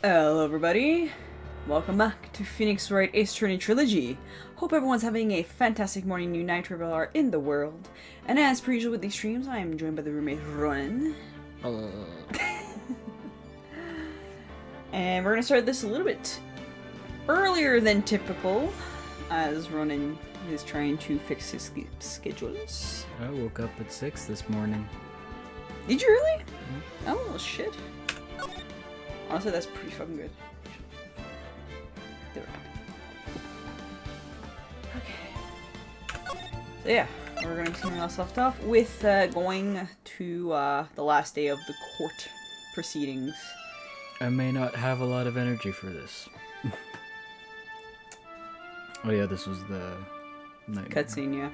Hello everybody, welcome back to Phoenix Wright Ace Attorney Trilogy. Hope everyone's having a fantastic morning, new night, wherever you are in the world. And as per usual with these streams, I am joined by the roommate Ronan. And we're going to start this a little bit earlier than typical, as Ronan is trying to fix his schedules. I woke up at 6 this morning. Did you really? Mm-hmm. Oh, well, shit. Honestly, that's pretty fucking good. There we go. Okay. So yeah, we're gonna continue us left off with going to the last day of the court proceedings. I may not have a lot of energy for this. Oh yeah, this was the nightmare. Cutscene, yeah.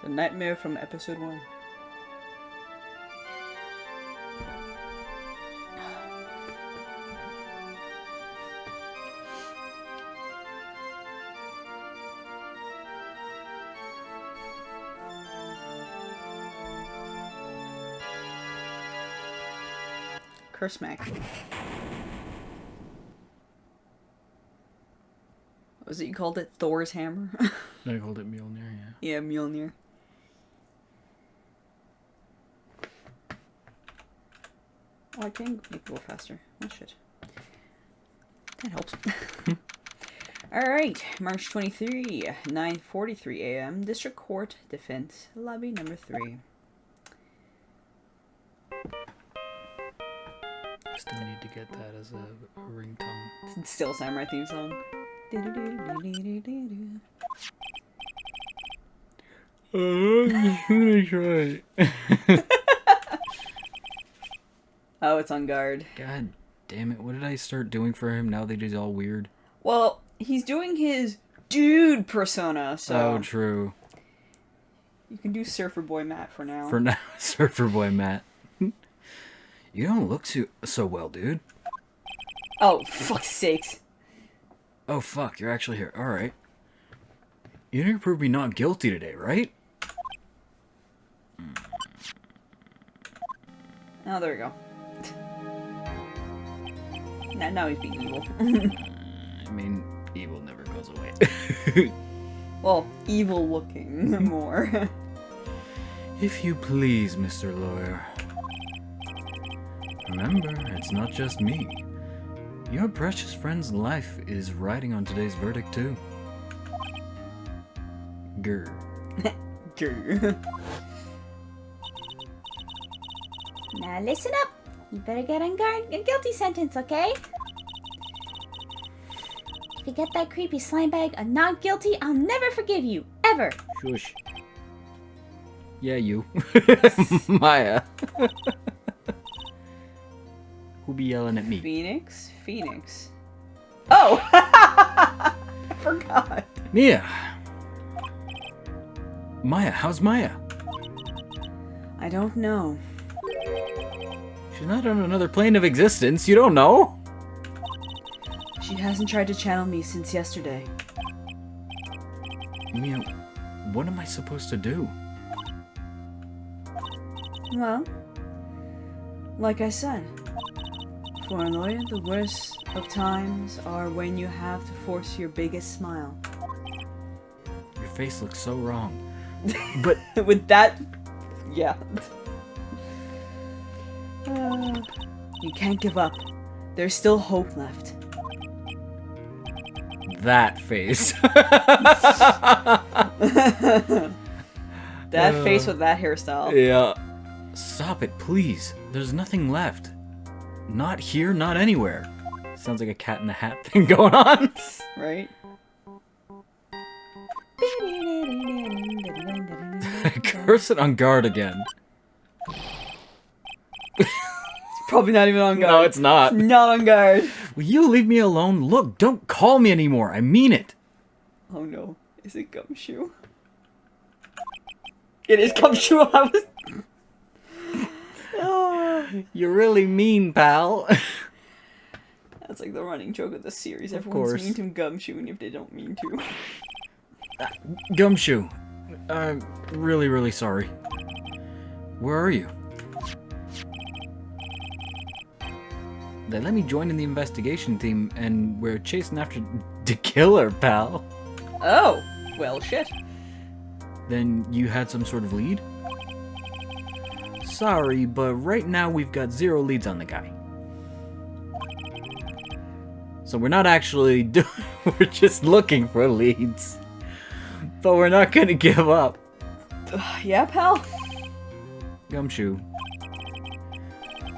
The nightmare from episode 1. Curse smack. What was it you called it? Thor's hammer? I called it Mjolnir, yeah. Yeah, Mjolnir. Oh, I can make it go faster. Oh, shit. That helps. Alright, March 23, 9:43 a.m. District Court Defense, Lobby number 3. Still need to get that as a ringtone. It's still a samurai theme song. I'm gonna try. Oh, it's on guard. God damn it, what did I start doing for him now that he's all weird? Well, he's doing his dude persona, so... Oh, true. You can do Surfer Boy Matt for now. For now, Surfer Boy Matt. You don't look so well, dude. Oh, fuck's sakes. Oh, fuck, you're actually here. Alright. You didn't prove me not guilty today, right? Oh, there we go. Now he's being evil. I mean, evil never goes away. Well, evil looking more. If you please, Mr. Lawyer. Remember, it's not just me. Your precious friend's life is riding on today's verdict, too. Grr. Grr. Now listen up. You better get on guard. A guilty sentence, okay? If you get that creepy slime bag a not guilty, I'll never forgive you. Ever. Shush. Yeah, you. Maya. Who be yelling at me? Phoenix? Phoenix. Oh! I forgot. Mia! Maya, how's Maya? I don't know. She's not on another plane of existence, you don't know? She hasn't tried to channel me since yesterday. Mia, what am I supposed to do? Well, like I said, for a lawyer, the worst of times are when you have to force your biggest smile. Your face looks so wrong. But With that, yeah. You can't give up. There's still hope left. that face. That face with that hairstyle. Yeah. Stop it, please. There's nothing left. Not here, not anywhere. Sounds like a cat in the hat thing going on. Right? Curse it on guard again. Probably not even on guard. No, it's not. Not on guard. Will you leave me alone? Look, don't call me anymore. I mean it. Oh no. Is it Gumshoe? It is Gumshoe. I was... Oh. You're really mean, pal. That's like the running joke of the series. Of Everyone's course. mean to Gumshoe, and if they don't mean to. Gumshoe, I'm really, really sorry. Where are you? They let me join in the investigation team, and we're chasing after the killer, pal. Oh, well, shit. Then you had some sort of lead? Sorry, but right now we've got 0 leads on the guy. So we're not actually we're just looking for leads. But we're not gonna give up. Yeah, pal. Gumshoe.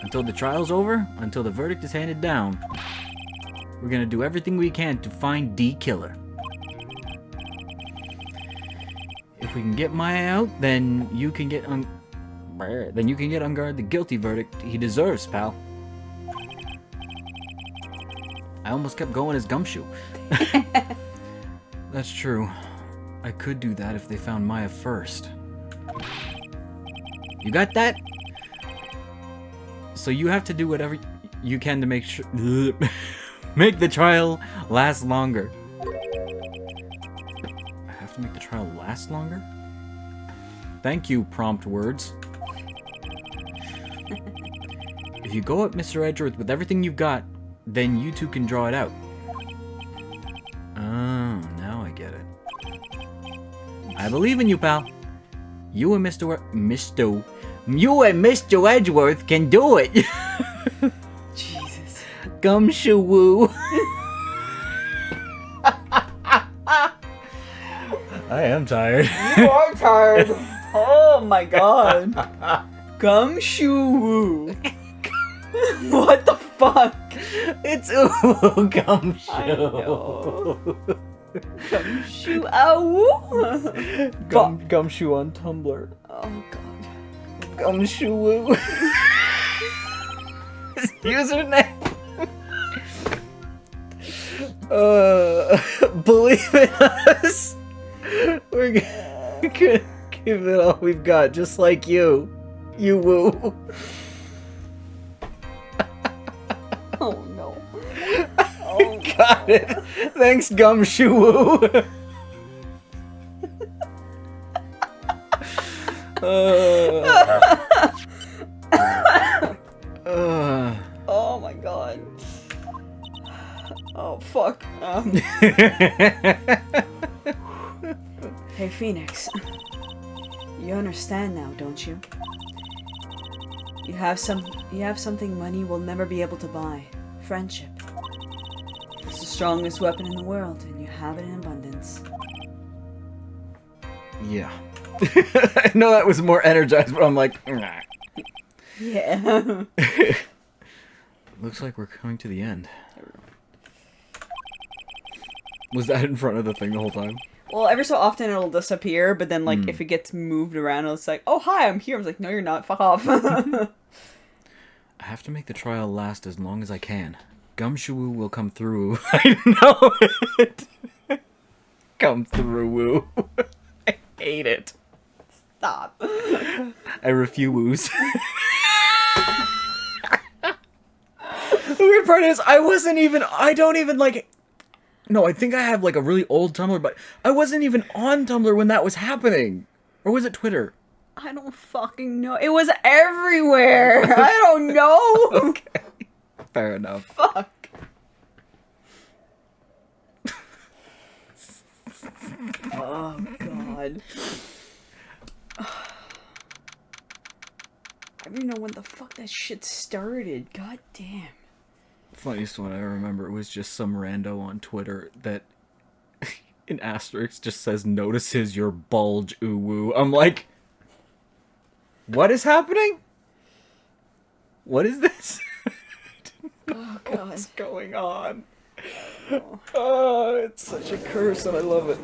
Until the trial's over, until the verdict is handed down, we're gonna do everything we can to find the killer. If we can get Maya out, then you can get Unguard the guilty verdict he deserves, pal. I almost kept going as Gumshoe. That's true. I could do that if they found Maya first. You got that? So you have to do whatever you can to make sure make the trial last longer. I have to make the trial last longer? Thank you, prompt words. If you go at Mr. Edgeworth with everything you've got, then you two can draw it out. Oh, now I get it. I believe in you, pal. You and Mr. Edgeworth can do it. Jesus. Gumshoe woo. I am tired. You are tired. Oh my god. Gumshoe. What the fuck? It's ooh, Gumshoe. I know. Gumshoe, ow. Gumshoe on Tumblr. Oh god. Gumshoe woo. His username. Believe in us. We're gonna give it all we've got, just like you. You woo. Oh no. Oh, Got it. Thanks, Gumshoe woo. oh my god. Oh fuck. Hey Phoenix. You understand now, don't you? You have something money will never be able to buy. Friendship. It's the strongest weapon in the world, and you have it in abundance. Yeah. I know that was more energized, but I'm like, nah. Yeah. Looks like we're coming to the end. Was that in front of the thing the whole time? Well, every so often it'll disappear, but then, like, if it gets moved around, it's like, oh, hi, I'm here. I was like, no, you're not. Fuck off. I have to make the trial last as long as I can. Gumshoe will come through. I know it. Come through, woo. I hate it. Stop. I refuse. The weird part is, I don't even, like... No, I think I have, like, a really old Tumblr, but I wasn't even on Tumblr when that was happening. Or was it Twitter? I don't fucking know. It was everywhere. I don't know. Okay. Fair enough. Fuck. Oh, God. I don't even know when the fuck that shit started. God damn. Funniest one I remember was just some rando on Twitter that in asterisk just says, notices your bulge, ooh woo. I'm like, what is happening? What is this? Oh, God. What's going on? Oh, it's such a curse and I love it.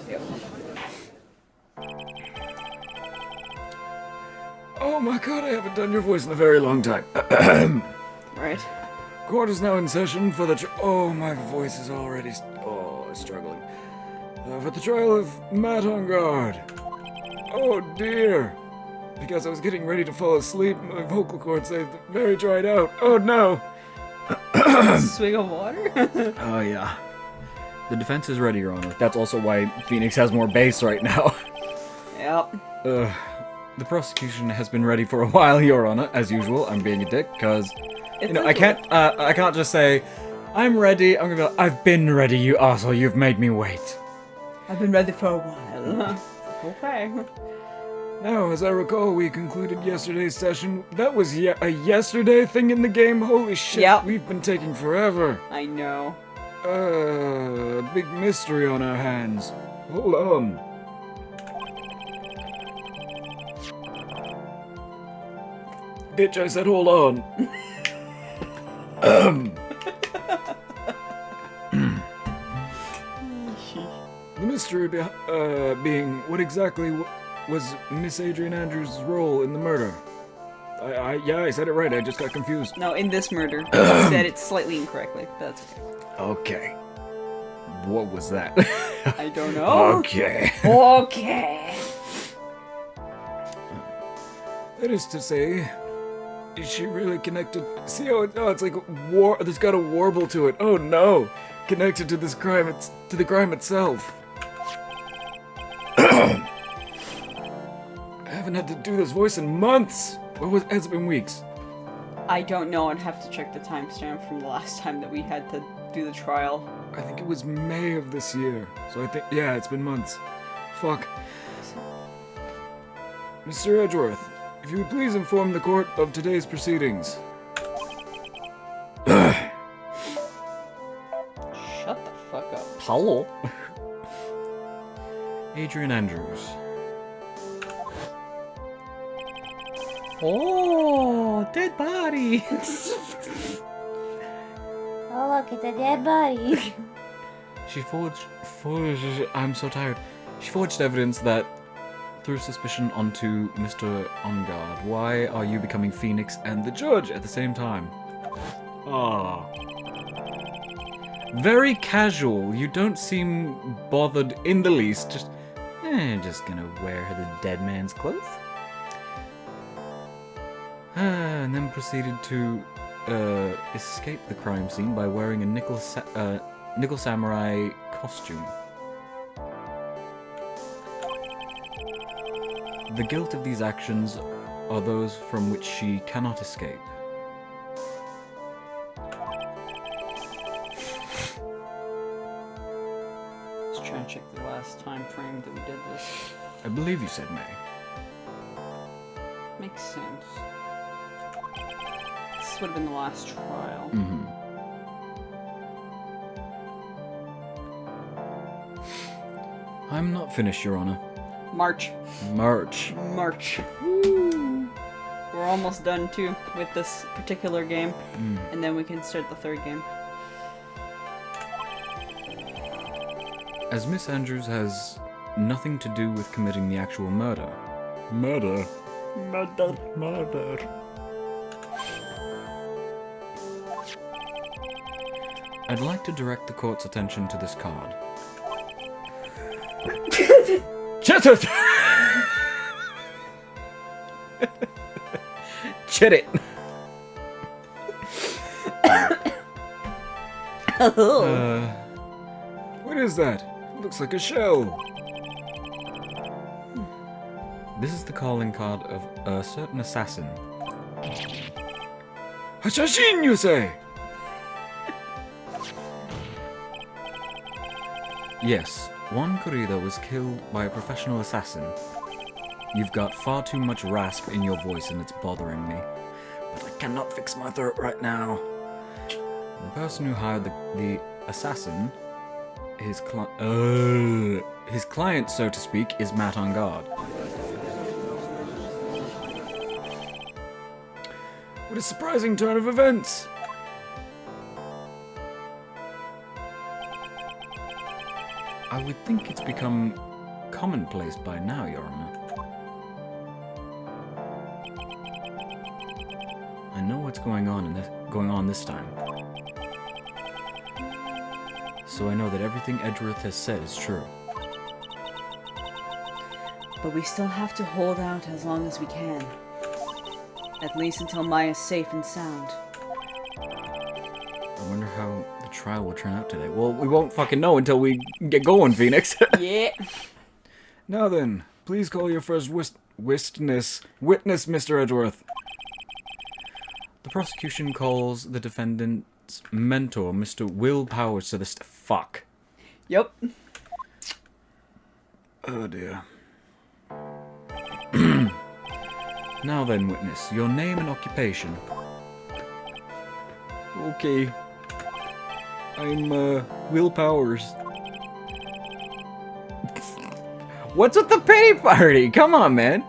Yep. Oh my god, I haven't done your voice in a very long time. Right. Court is now in session for the oh, my voice is already struggling. For the trial of Matt Unguard. Oh dear. Because I was getting ready to fall asleep, my vocal cords, they very dried out. Oh no. Swig of water? Oh, yeah. The defense is ready, Your Honor. That's also why Phoenix has more base right now. Yep. The prosecution has been ready for a while, Your Honor. As usual, I'm being a dick, because, I can't just say, I'm ready. I'm gonna be like, I've been ready, you asshole. You've made me wait. I've been ready for a while. Okay. Now, as I recall, we concluded yesterday's session. That was a yesterday thing in the game? Holy shit, Yep. We've been taking forever. I know. Big mystery on our hands. Hold on. Bitch, I said hold on. The mystery being what exactly was Miss Adrian Andrews' role in the murder? I said it right. I just got confused. No, in this murder. I said it slightly incorrectly. That's okay. Okay. What was that? I don't know. Okay. Okay. That is to say, is she really connected? See how it's like war. There's got a warble to it. Oh no! Connected to this crime. It's to the crime itself. I haven't had to do this voice in months. Has it been weeks? I don't know. I'd have to check the timestamp from the last time that we had to do the trial. I think it was May of this year. So I think, yeah, it's been months. Fuck. Mr. Edgeworth, if you would please inform the court of today's proceedings. Shut the fuck up. Hello. Adrian Andrews. Oh, dead body. Oh, look, it's a dead body. She forged. I'm so tired. She forged evidence that threw suspicion onto Mr. On Guard. Why are you becoming Phoenix and the judge at the same time? Ah. Very casual. You don't seem bothered in the least. Just gonna wear the dead man's clothes. And then proceeded to escape the crime scene by wearing a nickel samurai costume. The guilt of these actions are those from which she cannot escape. Let's try and check the last time frame that we did this. I believe you said May. Makes sense. This would have been the last trial. Mm-hmm. I'm not finished, Your Honor. March. March. Woo. We're almost done too with this particular game, and then we can start the third game. As Miss Andrews has nothing to do with committing the actual murder. Murder. I'd like to direct the court's attention to this card. Shut it! Shut it! What is that? It looks like a shell. This is the calling card of a certain assassin. Hashashin, you say? Yes, Juan Corrido was killed by a professional assassin. You've got far too much rasp in your voice and it's bothering me. But I cannot fix my throat right now. The person who hired the assassin, his client, so to speak, is Matt on guard. What a surprising turn of events! I would think it's become commonplace by now, Your Honor. I know what's going on this time. So I know that everything Edgeworth has said is true. But we still have to hold out as long as we can. At least until Maya's safe and sound. I wonder how the trial will turn out today. Well, we won't fucking know until we get going, Phoenix. Yeah. Now then, please call your first witness, Mr. Edgeworth. The prosecution calls the defendant's mentor, Mr. Will Powers, to the fuck. Yep. Oh dear. Now then, witness, your name and occupation. Okay. I'm, Will Powers. What's with the pity party? Come on, man.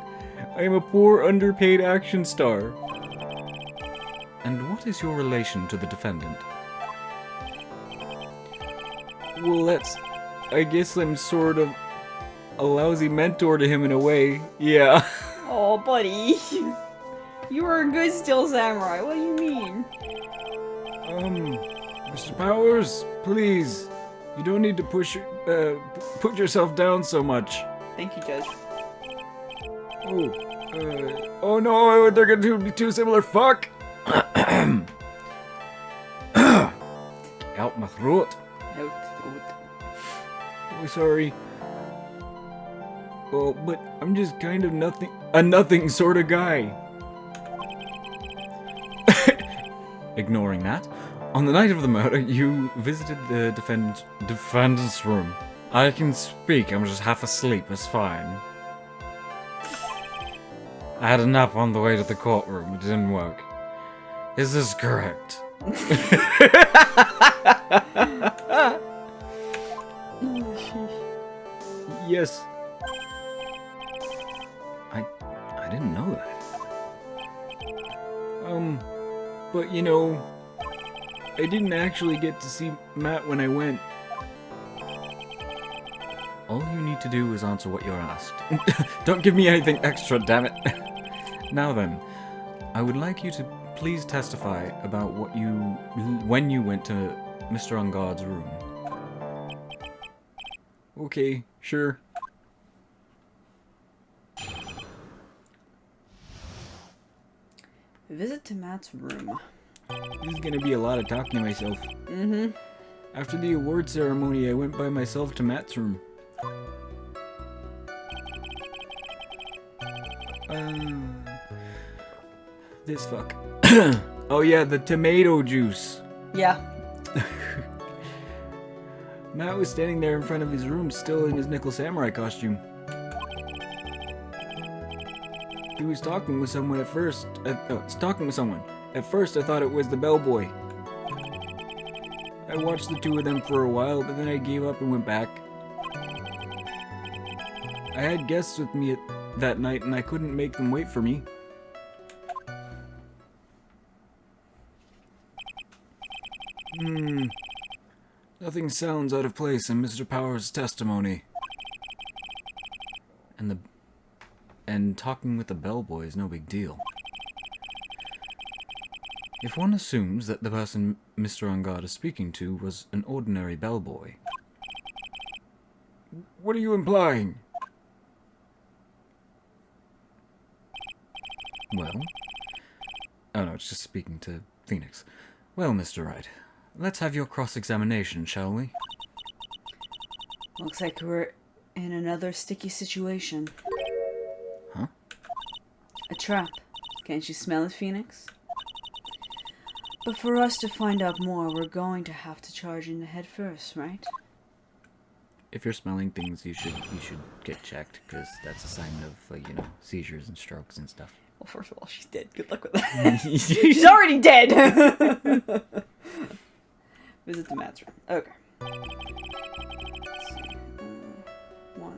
I'm a poor, underpaid action star. And what is your relation to the defendant? Well, I guess I'm sort of a lousy mentor to him in a way. Yeah. Oh, buddy. You were a good still samurai. What do you mean? Mr. Powers, please. You don't need to put yourself down so much. Thank you, Judge. Oh no, they're gonna be too similar. Fuck! Out my throat. Oh, sorry. Oh, but I'm just kind of a nothing sort of guy. Ignoring that, on the night of the murder, you visited the defendant's room. I can speak, I'm just half asleep, it's fine. I had a nap on the way to the courtroom, it didn't work. Is this correct? Yes. I didn't know that. But you know, I didn't actually get to see Matt when I went. All you need to do is answer what you're asked. Don't give me anything extra, damn it. Now then, I would like you to please testify about when you went to Mr. Ungard's room. Okay, sure. Visit to Matt's room. This is gonna be a lot of talking to myself. Mm-hmm. After the award ceremony, I went by myself to Matt's room. This fuck. Oh yeah, the tomato juice. Yeah. Matt was standing there in front of his room, still in his nickel samurai costume. He was talking with someone at first. At first, I thought it was the bellboy. I watched the two of them for a while, but then I gave up and went back. I had guests with me that night, and I couldn't make them wait for me. Nothing sounds out of place in Mr. Powers' testimony. And talking with the bellboy is no big deal. If one assumes that the person Mr. Ungard is speaking to was an ordinary bellboy. What are you implying? Well... Oh no, it's just speaking to Phoenix. Well, Mr. Wright, let's have your cross-examination, shall we? Looks like we're in another sticky situation. Huh? A trap. Can't you smell it, Phoenix? But for us to find out more, we're going to have to charge in the head first, right? If you're smelling things, you should get checked, because that's a sign of, you know, seizures and strokes and stuff. Well, first of all, she's dead. Good luck with that. She's already dead! Visit the Matt's room. Okay. Let's see. One.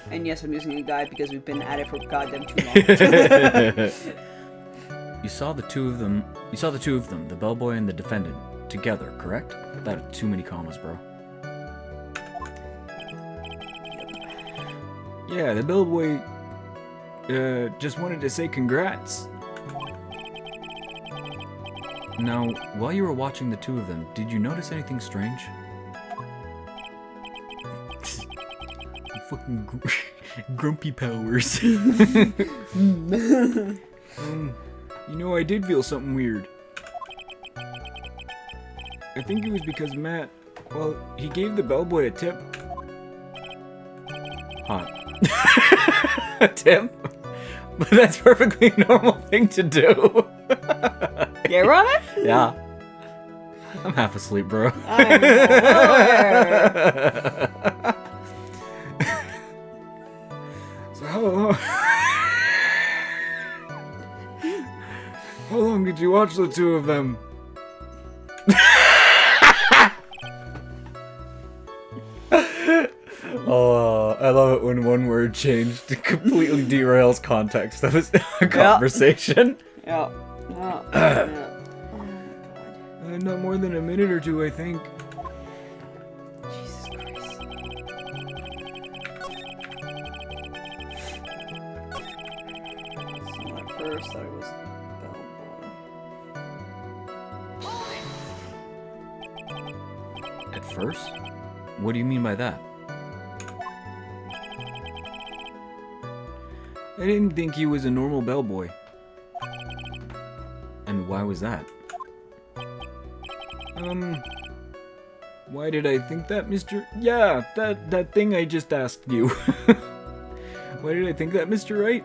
And yes, I'm using a guide because we've been at it for goddamn too long. You saw the two of them, the bellboy and the defendant, together, correct? Without too many commas, bro. Yeah, the bellboy, just wanted to say congrats. Now, while you were watching the two of them, did you notice anything strange? Grumpy powers. I did feel something weird. I think it was because Matt, he gave the bellboy a tip. Hot. A tip? But that's a perfectly normal thing to do. Yeah, Robert? Yeah. I'm half asleep, bro. I'm So how long did you watch the two of them? Oh, I love it when one word changed. It completely derails context of a conversation. Yeah. Oh my god. Not more than a minute or two, I think. Jesus Christ. So at first I was bellboy. At first? What do you mean by that? I didn't think he was a normal bellboy. And why was that? Why did I think that, Mr. Yeah, that thing I just asked you. Why did I think that, Mr. Wright?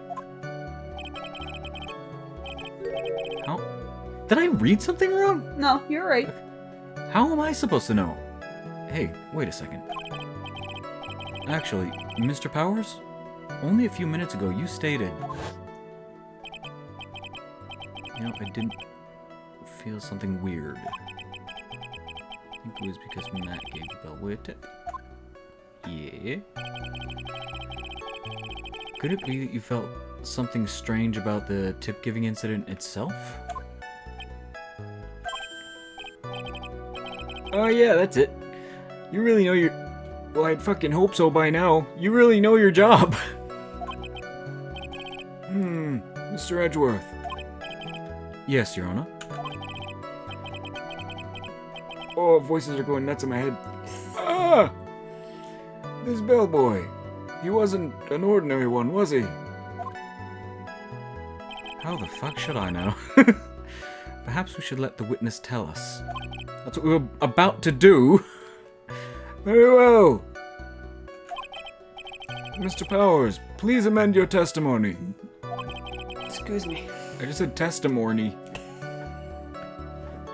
How? Did I read something wrong? No, you're right. How am I supposed to know? Hey, wait a second. Actually, Mr. Powers? Only a few minutes ago you stated... I didn't feel something weird. I think it was because Matt gave the bellboy a tip. Yeah? Could it be that you felt something strange about the tip-giving incident itself? Oh yeah, that's it. You really know your... Well, I'd fucking hope so by now. You really know your job. Mr. Edgeworth. Yes, Your Honor. Oh, voices are going nuts in my head. Ah! This bellboy. He wasn't an ordinary one, was he? How the fuck should I know? Perhaps we should let the witness tell us. That's what we were about to do. Very well. Mr. Powers, please amend your testimony. Excuse me. I just said testimony.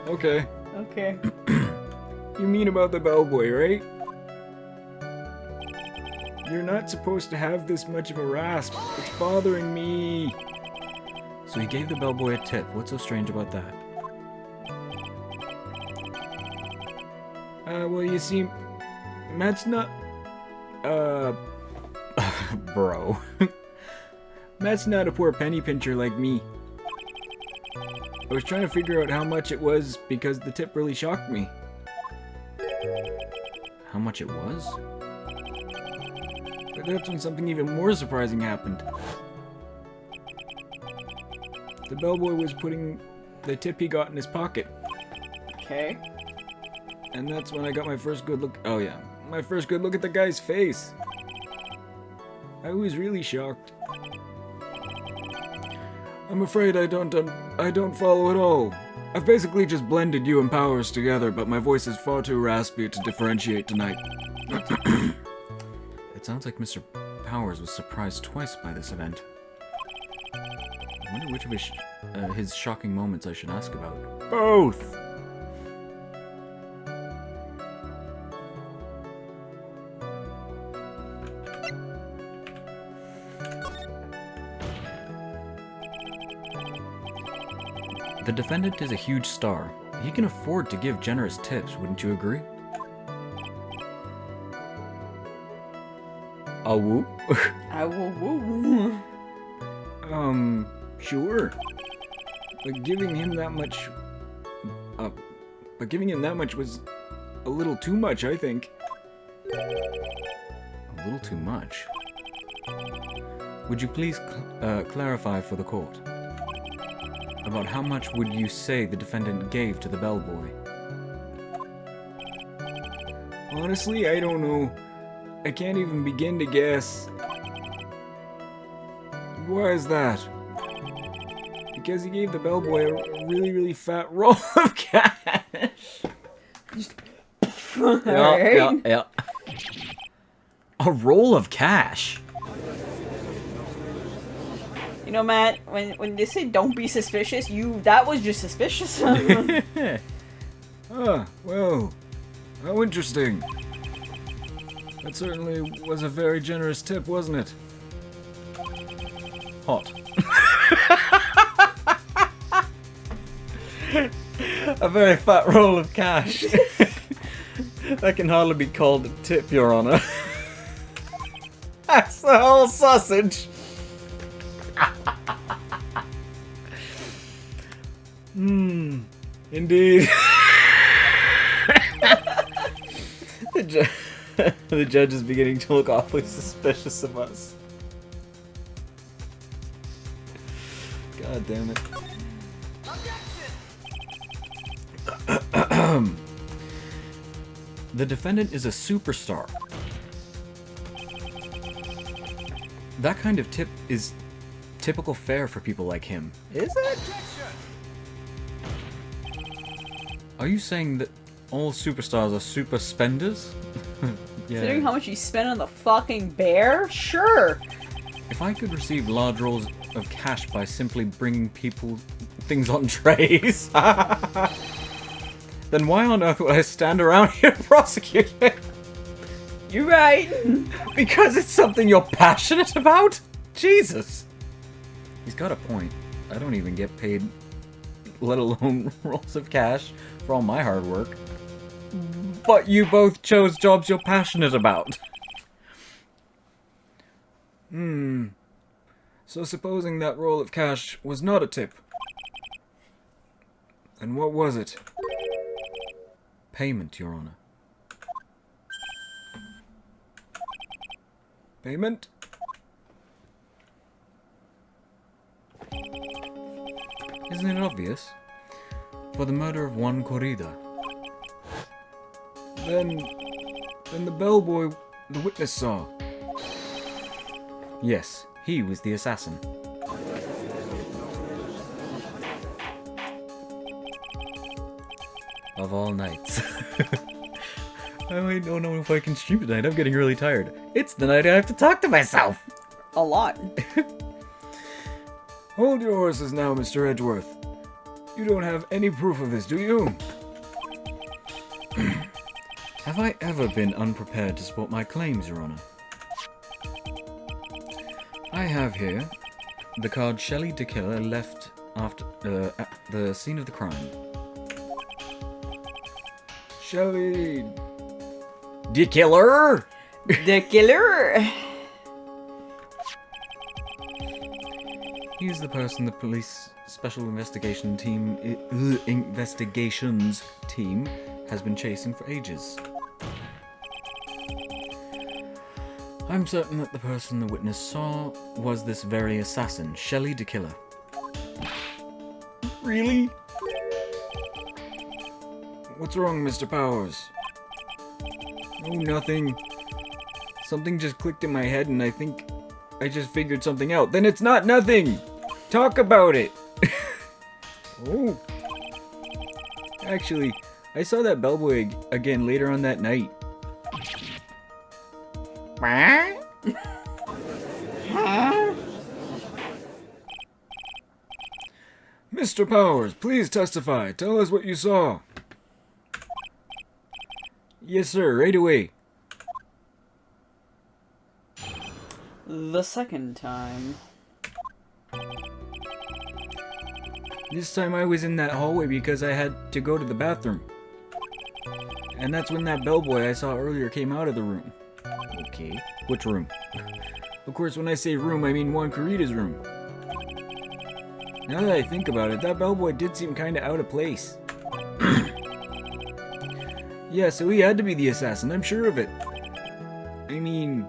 Okay. Okay. You mean about the bellboy, right? You're not supposed to have this much of a rasp. It's bothering me. So he gave the bellboy a tip. What's so strange about that? Well, you see, Matt's not... Bro. Matt's not a poor penny pincher like me. I was trying to figure out how much it was because the tip really shocked me. How much it was? But that's when something even more surprising happened. The bellboy was putting the tip he got in his pocket. Okay. And that's when I got my first good look. Oh yeah, my first good look at the guy's face. I was really shocked. I'm afraid I don't follow at all. I've basically just blended you and Powers together, but my voice is far too raspy to differentiate tonight. It sounds like Mr. Powers was surprised twice by this event. I wonder which of his shocking moments I should ask about. Both! The defendant is a huge star. He can afford to give generous tips, wouldn't you agree? Woo? Woo. Sure. But giving him that much... was a little too much, I think. A little too much? Would you please clarify for the court? About how much would you say the defendant gave to the bellboy? Honestly, I don't know. I can't even begin to guess. why is that? Because he gave the bellboy a really, really fat roll of cash. Alright. Yeah. A roll of cash? You know, Matt, when they say don't be suspicious, that was just suspicious. Well, how interesting. That certainly was a very generous tip, wasn't it? Hot. A very fat roll of cash. That can hardly be called a tip, Your Honor. That's the whole sausage. Indeed. The judge is beginning to look awfully suspicious of us. God damn it. The defendant is a superstar. That kind of tip is typical fare for people like him. Is it? Are you saying that all superstars are super spenders? Considering how much he spent on the fucking bear? Sure. If I could receive large rolls of cash by simply bringing people things on trays, then why on earth would I stand around here prosecuting? You're right. Because it's something you're passionate about? Jesus. He's got a point. I don't even get paid, let alone rolls of cash, for all my hard work. But you both chose jobs you're passionate about. So supposing that roll of cash was not a tip, then what was it? Payment, Your Honor. Payment? Isn't it obvious? For the murder of one corrida. Then the bellboy the witness saw. Yes, he was the assassin. Of all nights. I don't know if I can stream tonight. I'm getting really tired. It's the night I have to talk to myself. A lot. Hold your horses now, Mr. Edgeworth. You don't have any proof of this, do you? Have I ever been unprepared to support my claims, Your Honor? I have here the card Shelley de Killer left after at the scene of the crime. Shelley de Killer. The killer. He's the person the police special investigations team has been chasing for ages. I'm certain that the person the witness saw was this very assassin, Shelley de Killer. Really? What's wrong, Mr. Powers? Oh, nothing. Something just clicked in my head and I think I just figured something out. Then it's not nothing! Talk about it! Oh. Actually, I saw that bellboy again later on that night. Mr. Powers, please testify. Tell us what you saw. Yes, sir, right away. The second time. This time I was in that hallway because I had to go to the bathroom. And that's when that bellboy I saw earlier came out of the room. Okay, which room? Of course, when I say room, I mean Juan Corrida's room. Now that I think about it, that bellboy did seem kinda out of place. Yeah, so he had to be the assassin, I'm sure of it. I mean...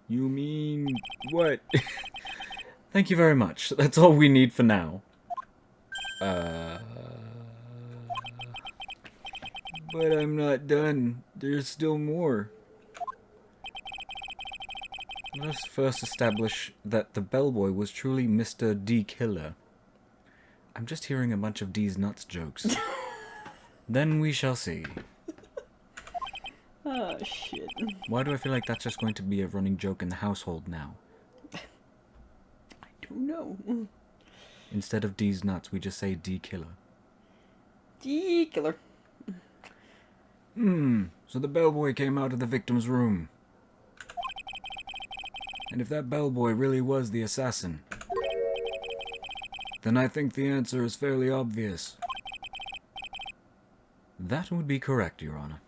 You mean... what? Thank you very much. That's all we need for now. But I'm not done. There's still more. Let us first establish that the bellboy was truly Mr. D. Killer. I'm just hearing a bunch of D's nuts jokes. Then we shall see. Oh, shit. Why do I feel like that's just going to be a running joke in the household now? I don't know. Instead of D's nuts, we just say D. Killer. D killer. So the bellboy came out of the victim's room. And if that bellboy really was the assassin, then I think the answer is fairly obvious. That would be correct, Your Honor.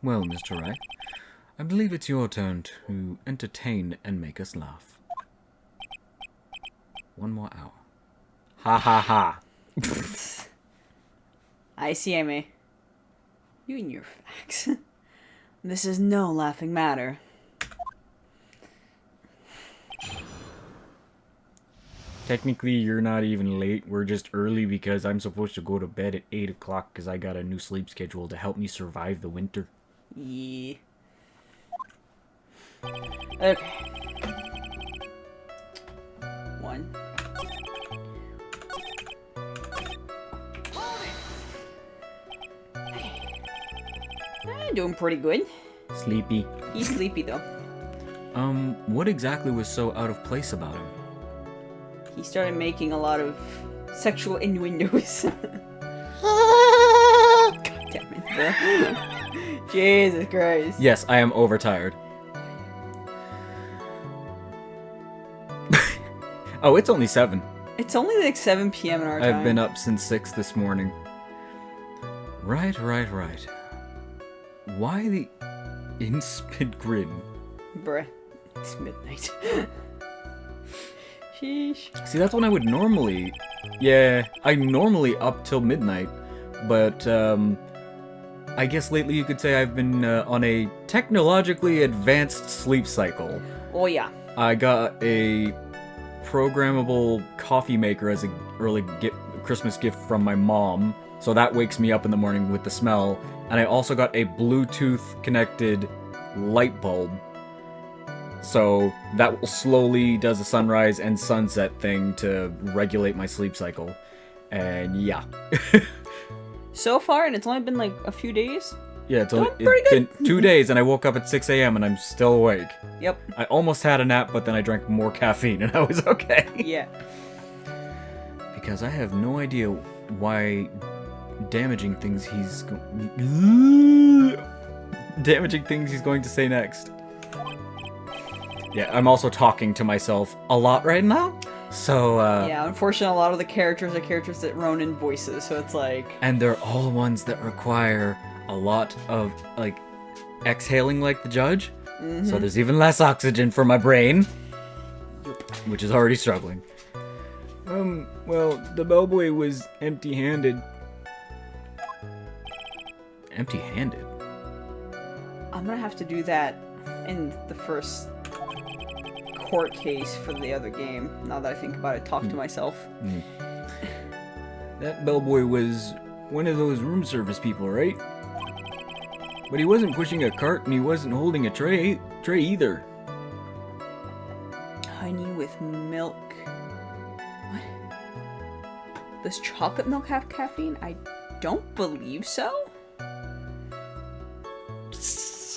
Well, Mr. Wright, I believe it's your turn to entertain and make us laugh. 1 more hour. Ha ha ha. I see, Amy. You and your facts. This is no laughing matter. Technically, you're not even late. We're just early because I'm supposed to go to bed at 8 o'clock because I got a new sleep schedule to help me survive the winter. Yeah. Okay. 1. I'm doing pretty good. Sleepy. He's sleepy though. What exactly was so out of place about him? He started making a lot of sexual innuendos. God damn it, bro. Jesus Christ. Yes, I am overtired. Oh, it's only 7. It's only like 7 p.m. in our time. I've been up since 6 this morning. Right. Why the insipid grin? Bruh, it's midnight. Sheesh. See, that's when I would normally... Yeah, I'm normally up till midnight, but, I guess lately you could say I've been on a technologically advanced sleep cycle. Oh yeah. I got a programmable coffee maker as a early Christmas gift from my mom, so that wakes me up in the morning with the smell. And I also got a Bluetooth connected light bulb, so that will slowly does a sunrise and sunset thing to regulate my sleep cycle. And yeah. So far, and it's only been like a few days. Yeah, it's Doing pretty been 2 days, and I woke up at 6 a.m. and I'm still awake. Yep. I almost had a nap, but then I drank more caffeine, and I was okay. Yeah. Because I have no idea why damaging things he's going to say next. Yeah, I'm also talking to myself a lot right now. So, Yeah, unfortunately, a lot of the characters are characters that Ronan voices, so it's like... And they're all ones that require a lot of, like, exhaling like the judge. Mm-hmm. So there's even less oxygen for my brain. Which is already struggling. Well, the bellboy was empty-handed. Empty-handed? I'm gonna have to do that in the first court case for the other game, now that I think about it, talk to myself. That bellboy was one of those room service people, right? But he wasn't pushing a cart and he wasn't holding a tray either. Honey with milk. What? Does chocolate milk have caffeine? I don't believe so.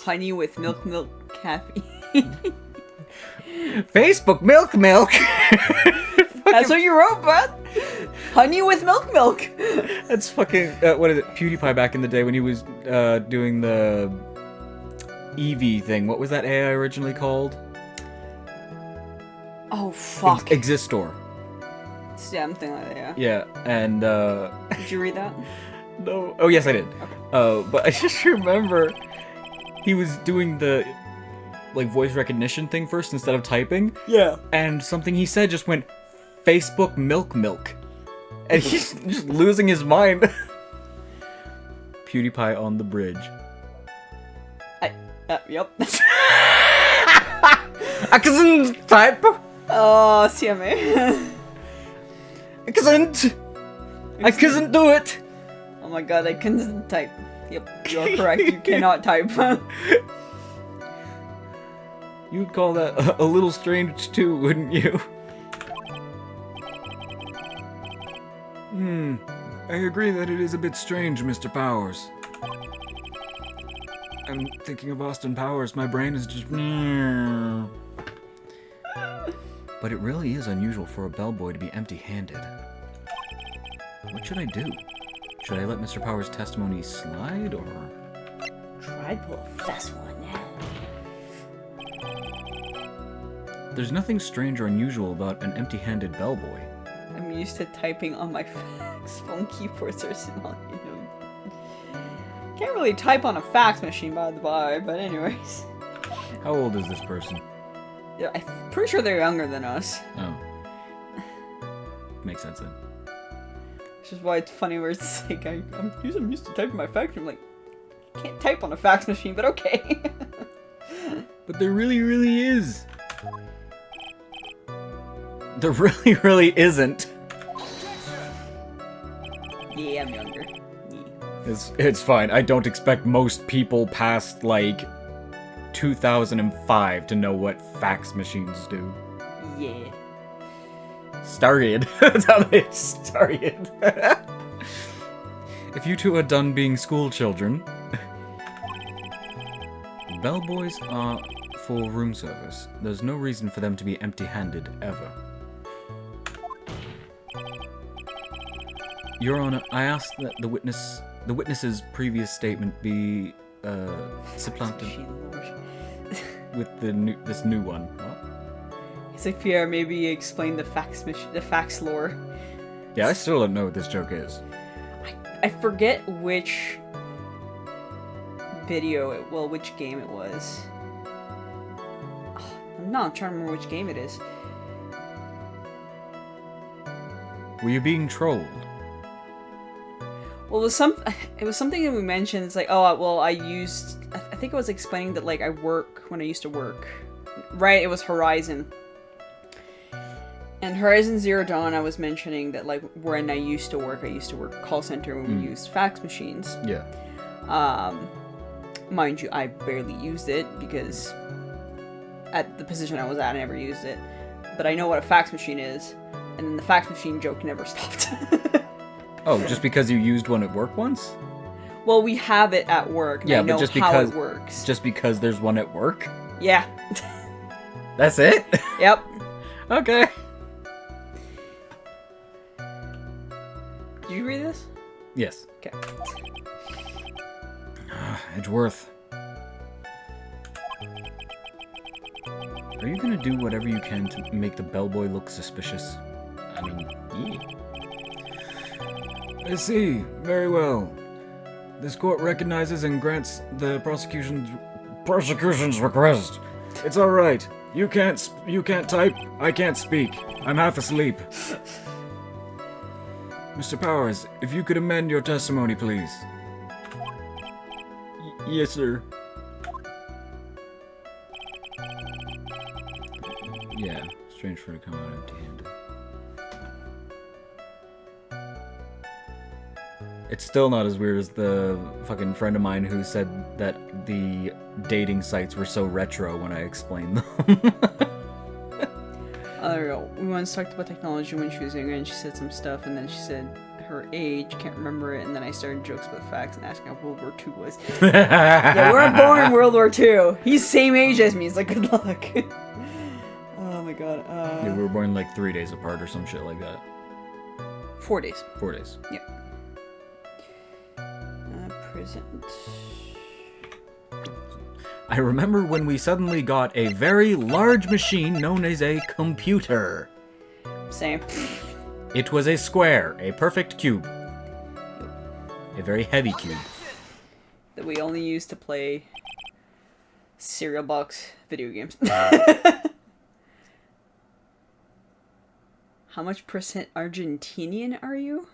Honey with milk caffeine. Facebook milk. That's what you wrote, bud. Honey with milk. That's fucking what is it? PewDiePie back in the day when he was doing the Eevee thing. What was that AI originally called? Oh fuck. Existor. Something like that. Yeah. Yeah, and Did you read that? no. Oh yes, I did. Okay. But I just remember he was doing the like voice recognition thing first instead of typing. Yeah. And something he said just went Facebook milk. And he's just losing his mind. PewDiePie on the bridge. Yep. I couldn't type. Oh, CMA. I couldn't do it. Oh my god, I couldn't type. Yep, you're correct. You cannot type. You'd call that a little strange too, wouldn't you? I agree that it is a bit strange, Mr. Powers. I'm thinking of Austin Powers. My brain is just... But it really is unusual for a bellboy to be empty-handed. What should I do? Should I let Mr. Powers' testimony slide, or... Try to pull a fast one. There's nothing strange or unusual about an empty-handed bellboy. I'm used to typing on my fax phone keyboards or something, you know. Can't really type on a fax machine, by the by, but anyways. How old is this person? Yeah, I'm pretty sure they're younger than us. Oh. Makes sense then. Which is why it's funny where it's like, I'm used to typing my fax machine. I'm like, you can't type on a fax machine, but okay. But there really, really is. There really, really isn't. Yeah, I'm younger. Yeah. It's fine. I don't expect most people past, like, 2005 to know what fax machines do. Yeah. Started. That's how they started. If you two are done being school children... Bellboys are for room service. There's no reason for them to be empty-handed, ever. Your Honor, I ask that the witness's previous statement be supplanted with this new one. What? It's like Pierre maybe explain the fax lore. Yeah, I still don't know what this joke is. I forget which video which game it was. No, I'm trying to remember which game it is. Were you being trolled? Well, it was something that we mentioned. It's like, oh, well, I think it was explaining that, like, when I used to work. Right, it was Horizon. And Horizon Zero Dawn, I was mentioning that, like, when I used to work call center when we used fax machines. Yeah. Mind you, I barely used it because at the position I was at, I never used it. But I know what a fax machine is, and then the fax machine joke never stopped. Oh, just because you used one at work once? Well, we have it at work, and yeah, I know but just how because, it works. Just because there's one at work? Yeah. That's it? Yep. Okay. Did you read this? Yes. Okay. Edgeworth. Are you gonna do whatever you can to make the bellboy look suspicious? I mean, yeah. I see. Very well. This court recognizes and grants the prosecution's request. It's all right. You can't type. I can't speak. I'm half asleep. Mr. Powers, if you could amend your testimony, please. Yes, sir. Yeah, strange for it to come out empty-handed. It's still not as weird as the fucking friend of mine who said that the dating sites were so retro when I explained them. There we go. We once talked about technology when she was younger, and she said some stuff, and then she said her age, can't remember it, and then I started jokes about facts and asking how World War II was. Yeah, we weren't born in World War II. He's the same age as me. It's like, good luck. Oh my god. Yeah, we were born like 3 days apart or some shit like that. 4 days. 4 days. Yep. Present. I remember when we suddenly got a very large machine known as a computer. Same. It was a square, a perfect cube. A very heavy cube. That we only use to play cereal box video games. How much percent Argentinian are you?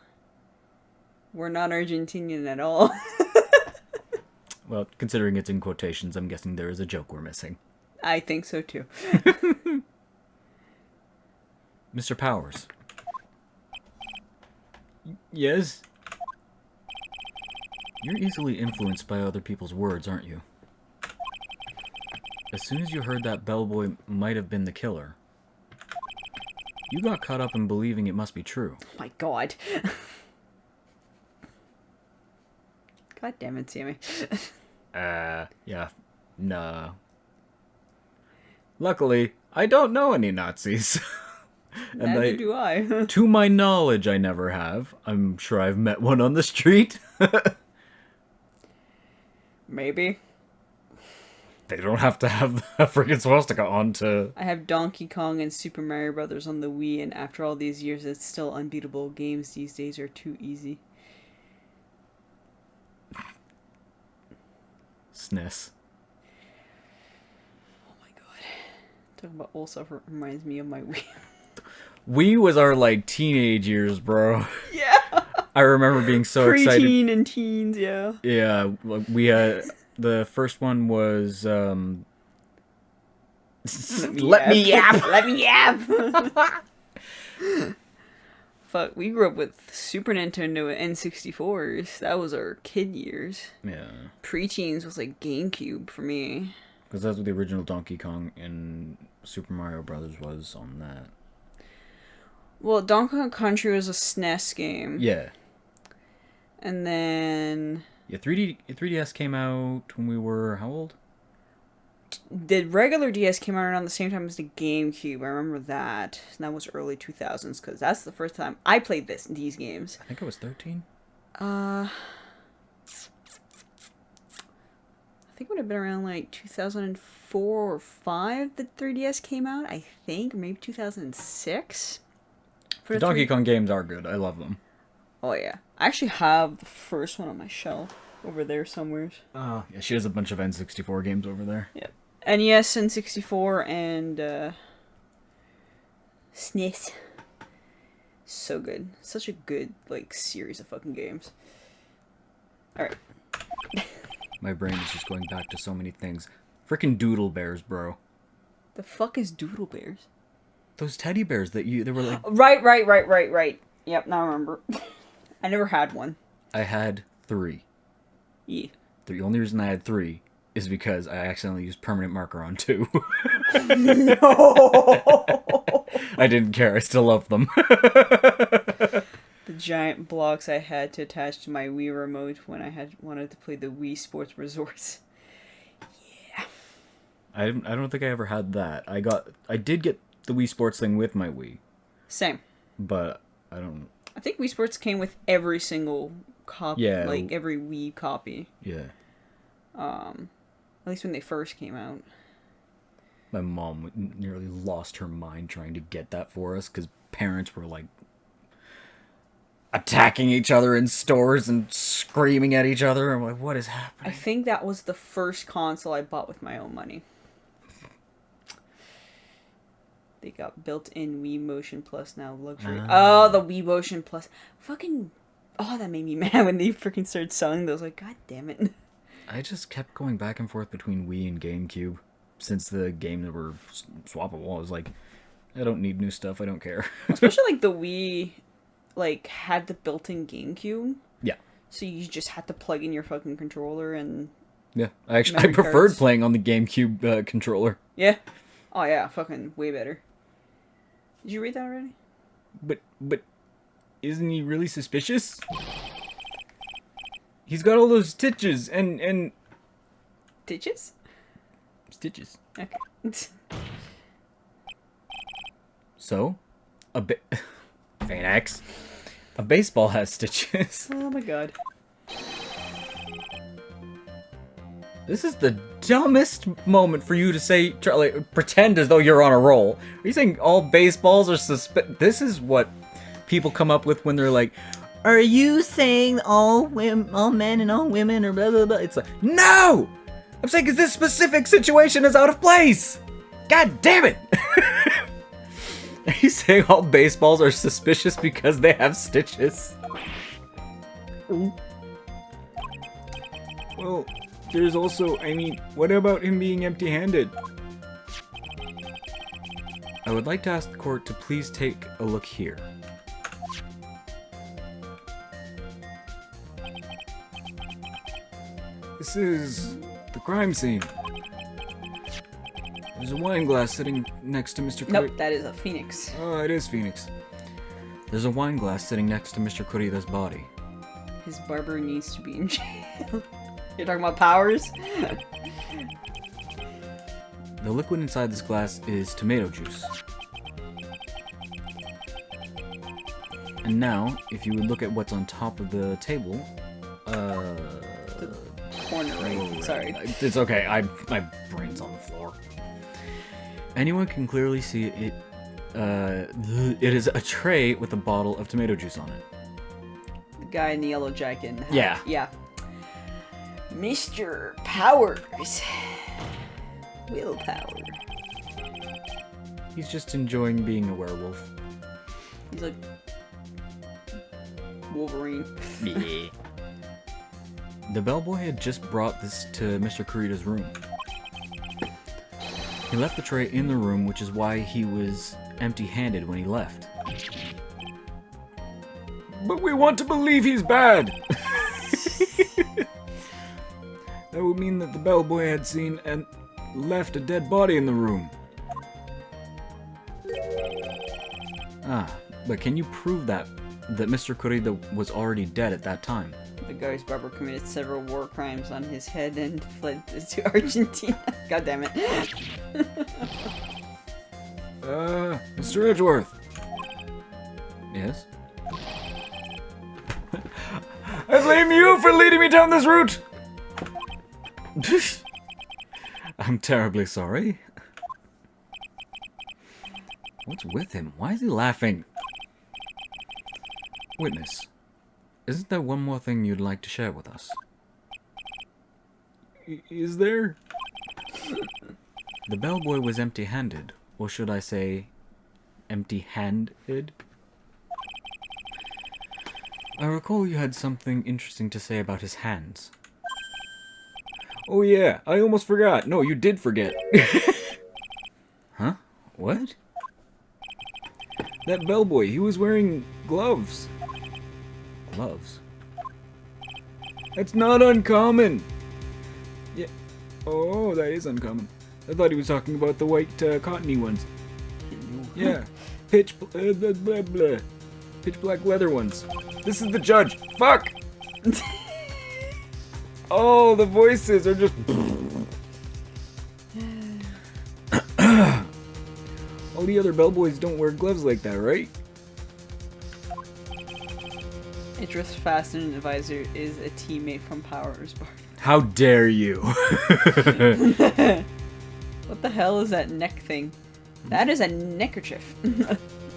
We're not Argentinian at all. Well, considering it's in quotations, I'm guessing there is a joke we're missing. I think so too. Mr. Powers. Yes? You're easily influenced by other people's words, aren't you? As soon as you heard that bellboy might have been the killer, you got caught up in believing it must be true. Oh my god. God damn it, Sammy. Yeah. Nah. Luckily, I don't know any Nazis. And Neither do I. to my knowledge, I never have. I'm sure I've met one on the street. Maybe. They don't have to have the freaking swastika on to... I have Donkey Kong and Super Mario Brothers on the Wii, and after all these years, it's still unbeatable. Games these days are too easy. SNES. Oh my god. Talking about old stuff reminds me of my Wii. Wii was our, like, teenage years, bro. Yeah! I remember being so excited. Preteen and teens, yeah. Yeah, we had... The first one was, Let me yap! Let me yap! Fuck, we grew up with Super Nintendo and N64s. That was our kid years. Yeah. Preteens was like GameCube for me. Because that's what the original Donkey Kong and Super Mario Brothers was on that. Well, Donkey Kong Country was a SNES game. Yeah. And then... Yeah, 3DS came out when we were how old? The regular DS came out around the same time as the GameCube. I remember that. And that was early 2000s, because that's the first time I played these games. I think I was 13. I think it would have been around like 2004 or 5 that 3DS came out, I think. Or maybe 2006. The Donkey Kong games are good. I love them. Oh, yeah. I actually have the first one on my shelf over there somewhere. Yeah, she has a bunch of N64 games over there. Yep. NES, N64, and SNES. So good. Such a good, like, series of fucking games. Alright. My brain is just going back to so many things. Frickin' Doodle Bears, bro. The fuck is Doodle Bears? Those teddy bears that they were like... Right. Yep, now I remember. I never had one. I had 3. Yeah. The only reason I had 3 is because I accidentally used permanent marker on 2. No! I didn't care. I still love them. The giant blocks I had to attach to my Wii remote when I wanted to play the Wii Sports Resorts. Yeah. I don't think I ever had that. I did get the Wii Sports thing with my Wii. Same. But I don't... I think Wii Sports came with every single copy, Yeah. like every Wii copy. Yeah. At least when they first came out. My mom nearly lost her mind trying to get that for us because parents were like attacking each other in stores and screaming at each other. I'm like, what is happening? I think that was the first console I bought with my own money. They got built-in Wii Motion Plus now, luxury. Oh, the Wii Motion Plus. Fucking... Oh, that made me mad when they freaking started selling those. Like, god damn it. I just kept going back and forth between Wii and GameCube since the game that were swappable. I was like, I don't need new stuff. I don't care. Especially, like, the Wii, like, had the built-in GameCube. Yeah. So you just had to plug in your fucking controller and... Yeah. I Memory preferred cards. playing on the GameCube controller. Yeah. Oh, yeah. Fucking way better. Did you read that already? But isn't he really suspicious? He's got all those stitches and Ditches? stitches. Okay. So, Phoenix. A baseball has stitches. Oh my god. This is the dumbest moment for you to say, Charlie, pretend as though you're on a roll. Are you saying all baseballs are This is what people come up with when they're like, are you saying all men and all women or blah, blah, blah? It's like, no! I'm saying because this specific situation is out of place! God damn it! Are you saying all baseballs are suspicious because they have stitches? Well... There's also, what about him being empty-handed? I would like to ask the court to please take a look here. This is the crime scene. There's a wine glass sitting next to Mr. Nope, that is a phoenix. Oh, it is Phoenix. There's a wine glass sitting next to Mr. Kurida's body. His barber needs to be in jail. You're talking about powers? The liquid inside this glass is tomato juice. And now, if you would look at what's on top of the table, The corner, right? Sorry. It's okay. My brain's on the floor. Anyone can clearly see it. It is a tray with a bottle of tomato juice on it. The guy in the yellow jacket. And the hat. Yeah. Yeah. Mr. Powers. Willpower. He's just enjoying being a werewolf. He's like Wolverine. Yeah. The bellboy had just brought this to Mr. Kurida's room. He left the tray in the room, which is why he was empty-handed when he left. But we want to believe he's bad! That would mean that the bellboy had seen and left a dead body in the room. Ah, but can you prove that Mr. Kurida was already dead at that time? The guy's barber committed several war crimes on his head and fled to Argentina. God damn it. Mr. Edgeworth. Yes? I blame you for leading me down this route! I'm terribly sorry. What's with him? Why is he laughing? Witness, isn't there one more thing you'd like to share with us? Is there? The bellboy was empty-handed, or should I say, empty-handed? I recall you had something interesting to say about his hands. Oh yeah, I almost forgot. No, you did forget. Huh? What? That bellboy, he was wearing gloves. Gloves? That's not uncommon! Yeah. Oh, that is uncommon. I thought he was talking about the white, cottony ones. Yeah. Pitch black leather ones. This is the judge. Fuck! Oh, the voices are just... All the other bellboys don't wear gloves like that, right? Idris Fasten Advisor is a teammate from Powers Bar. How dare you? What the hell is that neck thing? That is a neckerchief,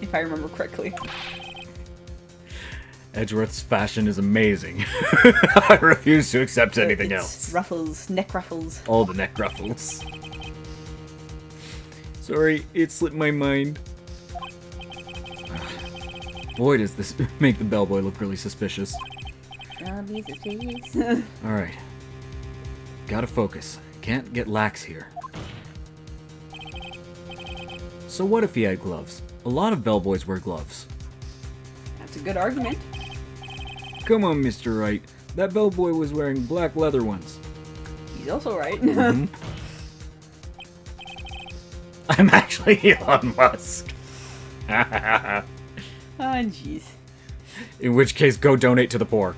if I remember correctly. Edgeworth's fashion is amazing. I refuse to accept anything It's else. Ruffles, neck ruffles. All the neck ruffles. Sorry, it slipped my mind. Boy, does this make the bellboy look really suspicious. Alright. Gotta focus. Can't get lax here. So what if he had gloves? A lot of bellboys wear gloves. That's a good argument. Come on, Mr. Wright. That bellboy was wearing black leather ones. He's also right. Mm-hmm. I'm actually Elon Musk. Ah, jeez. In which case, go donate to the poor.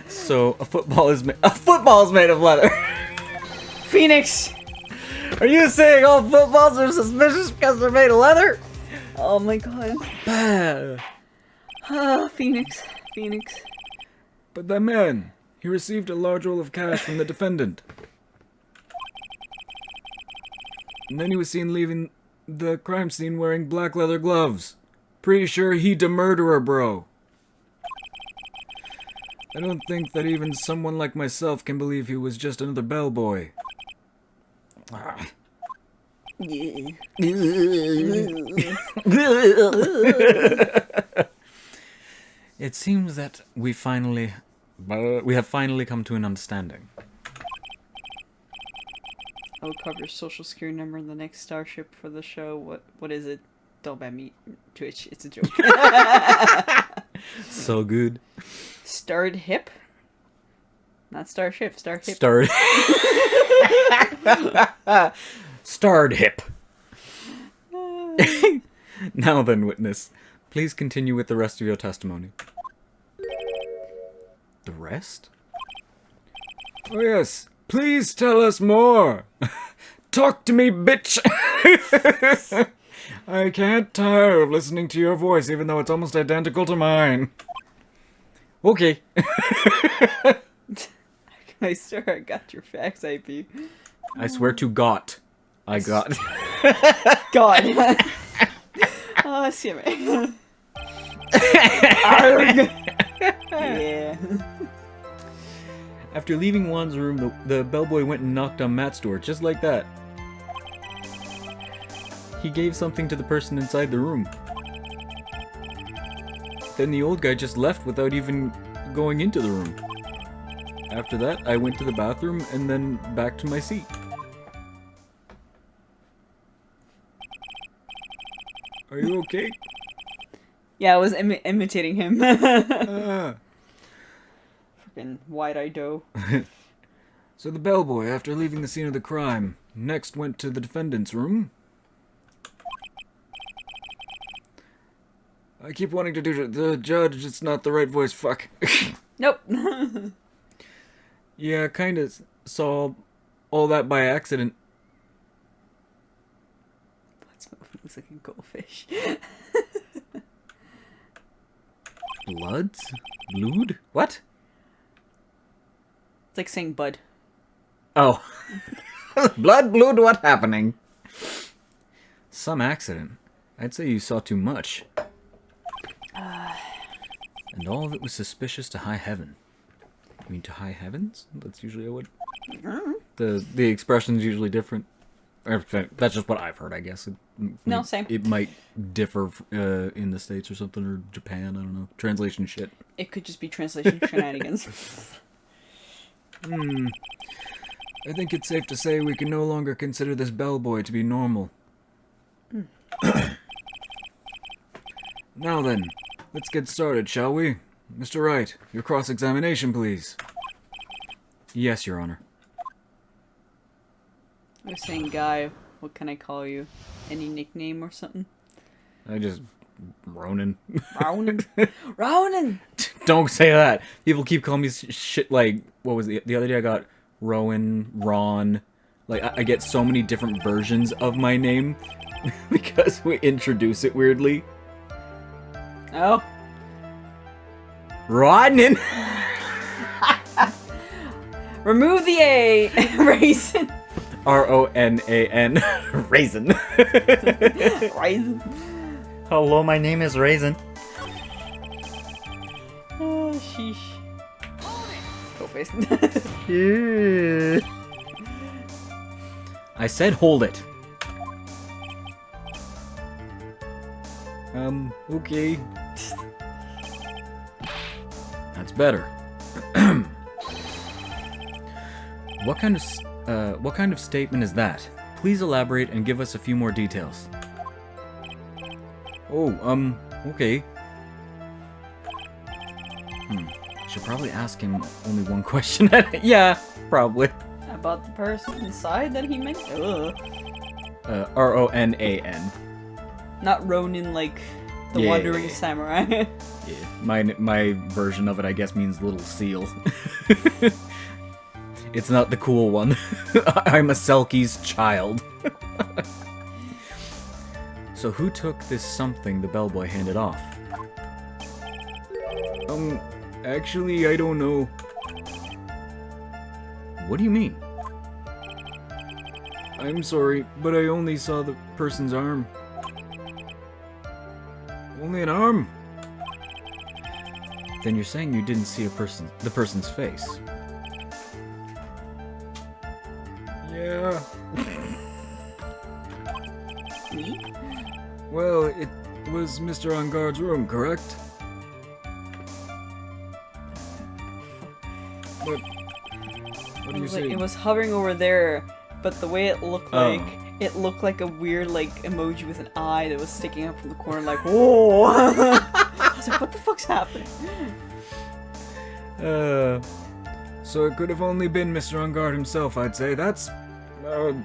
So, a football is made of leather. Phoenix! Are you saying all footballs are suspicious because they're made of leather? Oh my god. Ah, Phoenix. Phoenix. But that man, he received a large roll of cash from the defendant. And then he was seen leaving the crime scene wearing black leather gloves. Pretty sure he the murderer, bro. I don't think that even someone like myself can believe he was just another bellboy. It seems that we have finally come to an understanding. I will cover your social security number in the next Starship for the show. What is it? Don't ban me. Twitch. It's a joke. So good. Starred hip? Not Starship. Starship. Starred. Starred hip. Now then, witness, please continue with the rest of your testimony. The rest? Oh yes, please tell us more. Talk to me, bitch. I can't tire of listening to your voice, even though it's almost identical to mine. Okay. I swear I got your fax IP. I swear to God, I got. God. Oh, see me. Arg. Yeah. After leaving Juan's room, the bellboy went and knocked on Matt's door, just like that. He gave something to the person inside the room. Then the old guy just left without even going into the room. After that, I went to the bathroom and then back to my seat. Are you okay? Yeah, I was imitating him. Ah. Freaking wide-eyed doe. So the bellboy, after leaving the scene of the crime, next went to the defendant's room. I keep wanting to do the judge, it's not the right voice, fuck. Nope. Yeah, kinda saw all that by accident. Looks like a goldfish. Bloods? Blood? What? It's like saying bud. Oh. Blood, what happening? Some accident. I'd say you saw too much. And all of it was suspicious to high heaven. I mean, to high heavens? That's usually what... The expression's usually different. That's just what I've heard, I guess. No, same. It might differ in the States or something, or Japan, I don't know. Translation shit. It could just be translation shenanigans. I think it's safe to say we can no longer consider this bellboy to be normal. Now then, let's get started, shall we? Mr. Wright, your cross-examination, please. Yes, Your Honor. I was saying, Guy, what can I call you? Any nickname or something? I just... Ronan. Ronan. Ronan! Don't say that. People keep calling me shit like... What was the other day I got Rowan, Ron. Like, I get so many different versions of my name because we introduce it weirdly. Oh. Ronan! Remove the A. Raisin. R-O-N-A-N. Raisin. Raisin. Hello, my name is Raisin. Oh, sheesh. Go face. I said hold it. Okay. That's better. What kind of statement is that? Please elaborate and give us a few more details. Oh, okay. Should probably ask him only one question. Yeah, probably. About the person inside that he meant? Ugh. R-O-N-A-N. Not Ronin like the Yeah. Wandering Samurai. Yeah, my version of it, I guess, means little seal. It's not the cool one. I'm a Selkie's child. So who took this something the bellboy handed off? Actually, I don't know. What do you mean? I'm sorry, but I only saw the person's arm. Only an arm? Then you're saying you didn't see the person's face? Yeah. Me? Well, it was Mr. Engarde's room, correct? But what do you say? It was hovering over there, but the way it looked like, it looked like a weird like emoji with an eye that was sticking up from the corner, like whoa. I was like, what the fuck's happening? So it could have only been Mr. On Guard himself, I'd say. That's an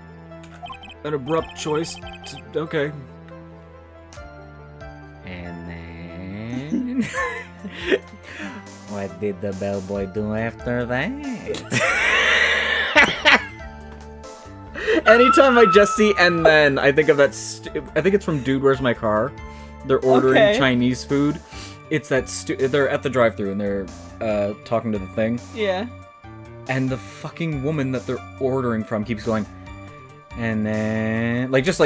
abrupt choice. Okay. And then... what did the bellboy do after that? Anytime I just see "and then," I think of that. I think it's from Dude, Where's My Car? They're ordering Chinese food. It's that they're at the drive-thru and they're talking to the thing. Yeah. And the fucking woman that they're ordering from keeps going, and then just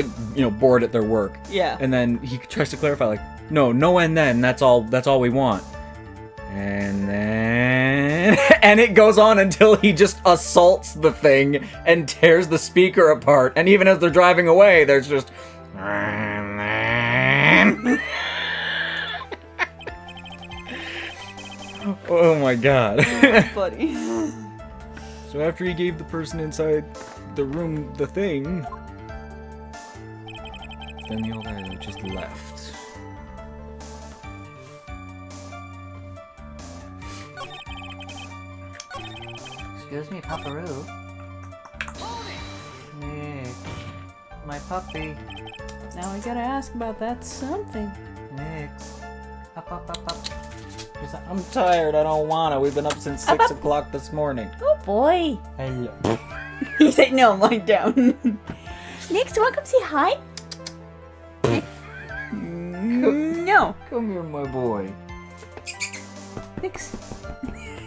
bored at their work. Yeah. And then he tries to clarify, no, and then that's all we want. And then and it goes on until he just assaults the thing and tears the speaker apart. And even as they're driving away, there's just and then oh my god. Oh, buddy. So after he gave the person inside the room the thing, then the old guy just left. Excuse me, Paparoo. Nick, my puppy. Now I gotta ask about that something. Nick. Up. He's like, I'm tired, I don't wanna. We've been up since 6 o'clock this morning. Oh boy. Hello. He said, no, line down. Next, want to come say hi? No. Come here, my boy. Nix.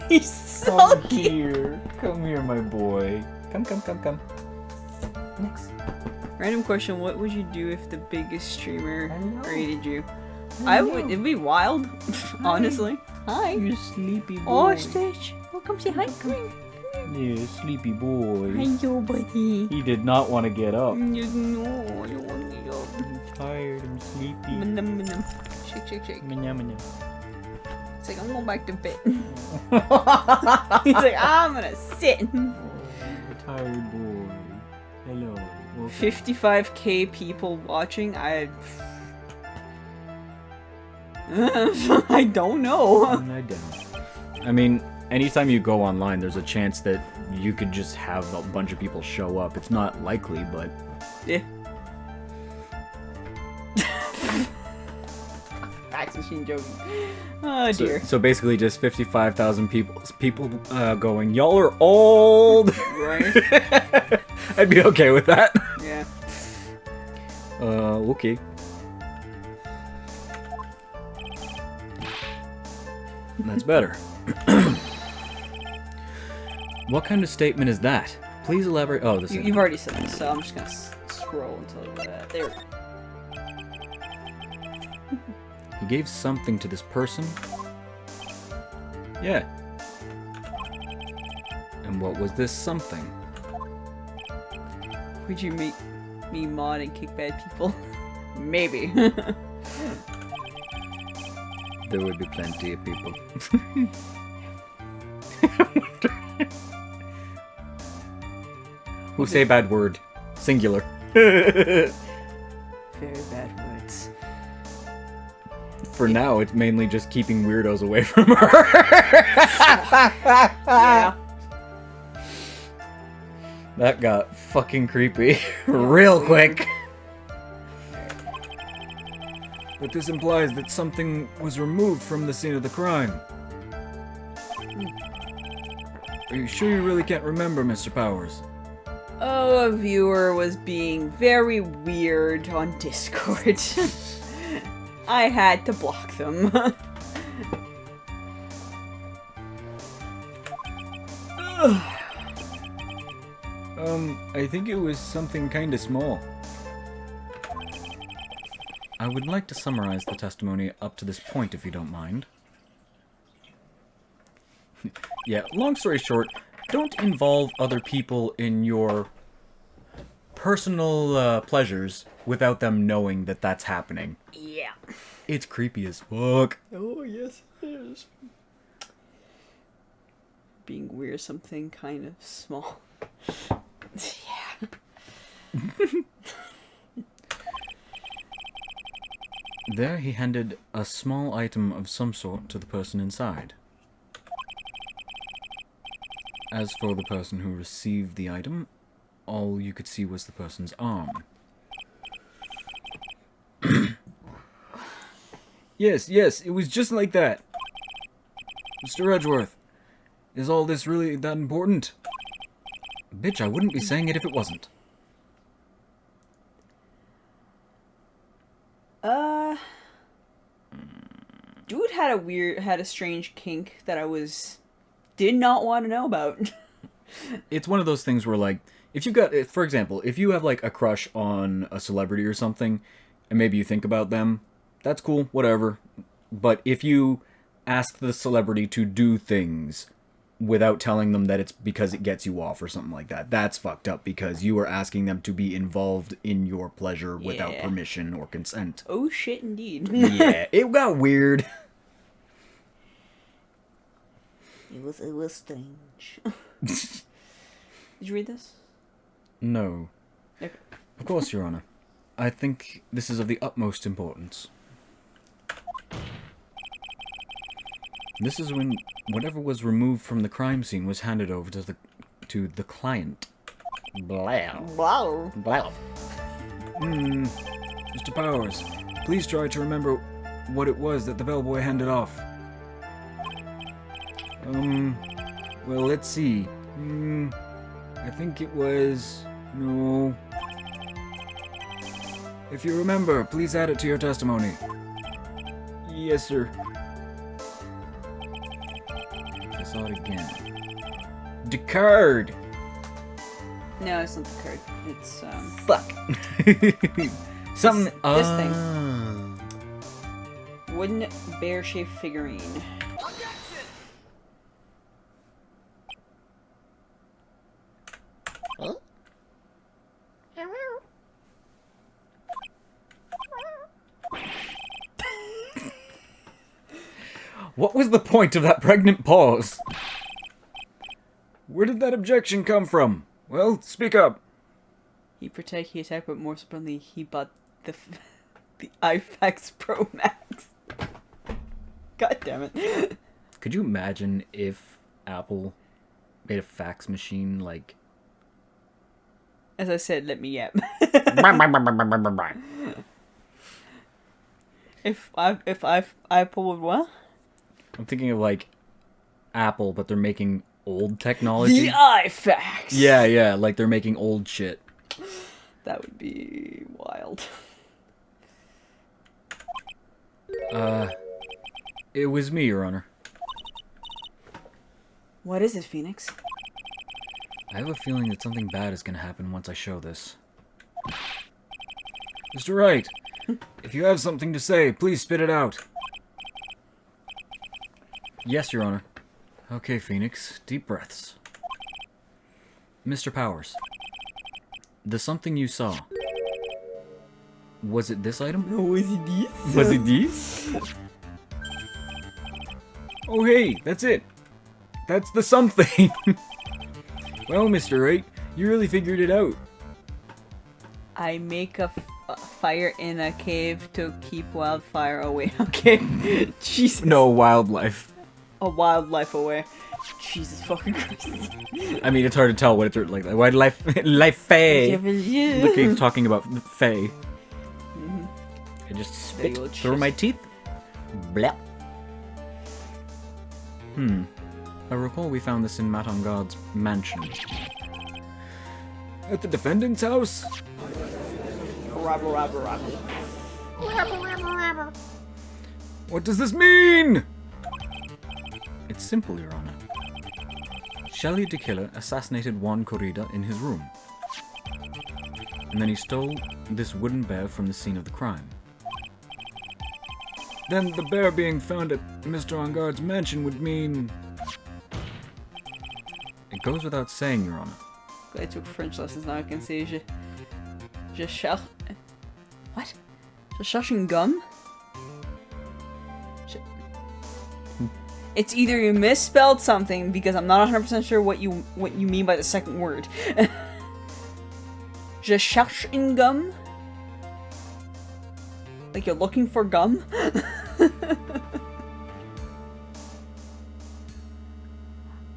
He's so Come cute. here. Come here, my boy. Come. Next. Random question, what would you do if the biggest streamer Hello. raided you? Hello. It'd be wild, honestly. Hi. You sleepy boy. Oh, Stitch. Oh, come say hi. Come here. Yeah, sleepy boy. Hello, buddy. He did not want to get up. No, I don't want to get up. I'm tired, I'm sleepy. Manum. Shake. Menyam. It's like, I'm going back to bed. He's like, I'm gonna sit. Tired boy. Hello. 55k people watching. I don't know. I don't. I mean, anytime you go online, there's a chance that you could just have a bunch of people show up. It's not likely, but... Yeah. Fax machine joking. Oh dear. So basically just 55,000 people going, y'all are old! Right? I'd be okay with that. Yeah. Okay. That's better. What kind of statement is that? Please elaborate. Oh, this is... You've already said this, so I'm just gonna scroll until there we go. He gave something to this person? Yeah. And what was this something? Would you make me mod and kick bad people? Maybe. There would be plenty of people. Who say bad word? Singular. Very bad words. For now, it's mainly just keeping weirdos away from her. Yeah. That got fucking creepy real quick. But this implies that something was removed from the scene of the crime. Are you sure you really can't remember, Mr. Powers? Oh, a viewer was being very weird on Discord. I had to block them. I think it was something kinda small. I would like to summarize the testimony up to this point, if you don't mind. Yeah, long story short, don't involve other people in your personal pleasures without them knowing that that's happening. Yeah. It's creepy as fuck. Oh, yes, it is. Being weird, something kind of small. Yeah. There he handed a small item of some sort to the person inside. As for the person who received the item, all you could see was the person's arm. Yes, it was just like that. Mr. Edgeworth, is all this really that important? Bitch, I wouldn't be saying it if it wasn't. Dude had a strange kink that did not want to know about. It's one of those things where, like, if you've got, for example, if you have, like, a crush on a celebrity or something, and maybe you think about them, that's cool, whatever. But if you ask the celebrity to do things without telling them that it's because it gets you off or something like that, that's fucked up, because you are asking them to be involved in your pleasure without Yeah. permission or consent. Oh shit, indeed. Yeah, it got weird. It was strange. Did you read this? No. Okay. Of course, Your Honor. I think this is of the utmost importance. This is when whatever was removed from the crime scene was handed over to the client. Blah. Wow. Blah. Mr. Powers, please try to remember what it was that the bellboy handed off. Well, let's see. I think it was... No. If you remember, please add it to your testimony. Yes, sir. I saw it again. Descartes! No, it's not the card. It's Fuck. Something. This thing. Wooden bear-shaped figurine. What was the point of that pregnant pause? Where did that objection come from? Well, speak up. He attacked, but more importantly, he bought the iFax Pro Max. God damn it. Could you imagine if Apple made a fax machine like... As I said, let me yap. If Apple would what? I'm thinking of like Apple, but they're making old technology. The iFax! Yeah, like they're making old shit. That would be wild. It was me, Your Honor. What is it, Phoenix? I have a feeling that something bad is gonna happen once I show this. Mr. Wright, if you have something to say, please spit it out. Yes, Your Honor. Okay, Phoenix, deep breaths. Mr. Powers, the something you saw, was it this item? Was it this? Was it this? Oh hey, that's it. That's the something. Well, Mr. Wright, you really figured it out. I make a fire in a cave to keep wildfire away. Okay. Jesus. No, wildlife. A wildlife away. Jesus fucking Christ. I mean, it's hard to tell what it's like. Wildlife, life fae. Look, he's talking about fae. I just spit go, through my teeth. Blah. I recall we found this in Matangard's mansion. At the defendant's house? Robber. What does this mean? It's simple, Your Honor. Shelley the Killer assassinated Juan Corrida in his room. And then he stole this wooden bear from the scene of the crime. Then the bear being found at Mr. Angard's mansion would mean... It goes without saying, Your Honor. I took French lessons, now I can say what? Je cherche une gomme? It's either you misspelled something, because I'm not 100% sure what you mean by the second word. Je cherche une gomme? Like you're looking for gum?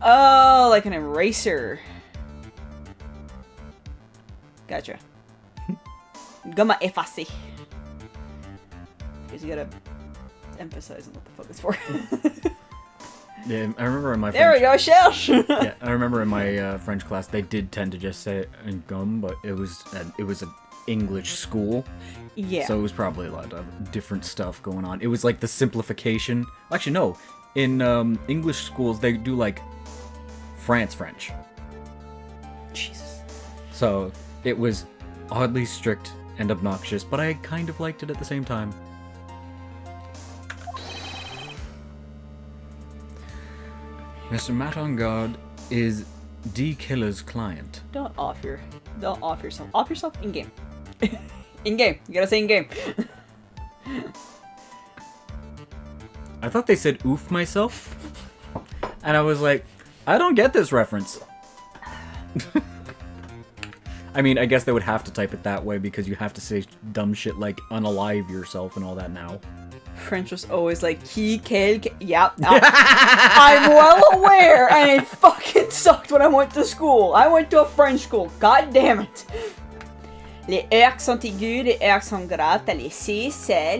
Oh, Oh, like an eraser. Gotcha. Gonna effacer. Because you gotta emphasize on what the fuck it's for. Yeah, I remember in my There we go, Shelsh! yeah, I remember in my French class they did tend to just say it in gum, but it was an English school, Yeah. so it was probably a lot of different stuff going on. It was like the simplification. Actually, no. In English schools, they do like French. Jesus. So it was oddly strict and obnoxious, but I kind of liked it at the same time. Mr. Matt on Guard is D Killer's client. Don't off yourself. Off yourself in game. In game. You gotta say in game. I thought they said oof myself. And I was like, I don't get this reference. I mean, I guess they would have to type it that way because you have to say dumb shit like unalive yourself and all that now. French was always like, qui, quel, yep. I'm well aware, and it fucking sucked when I went to school. I went to a French school. God damn it. Les R sont aigus, les R sont graves, t'as les C, C,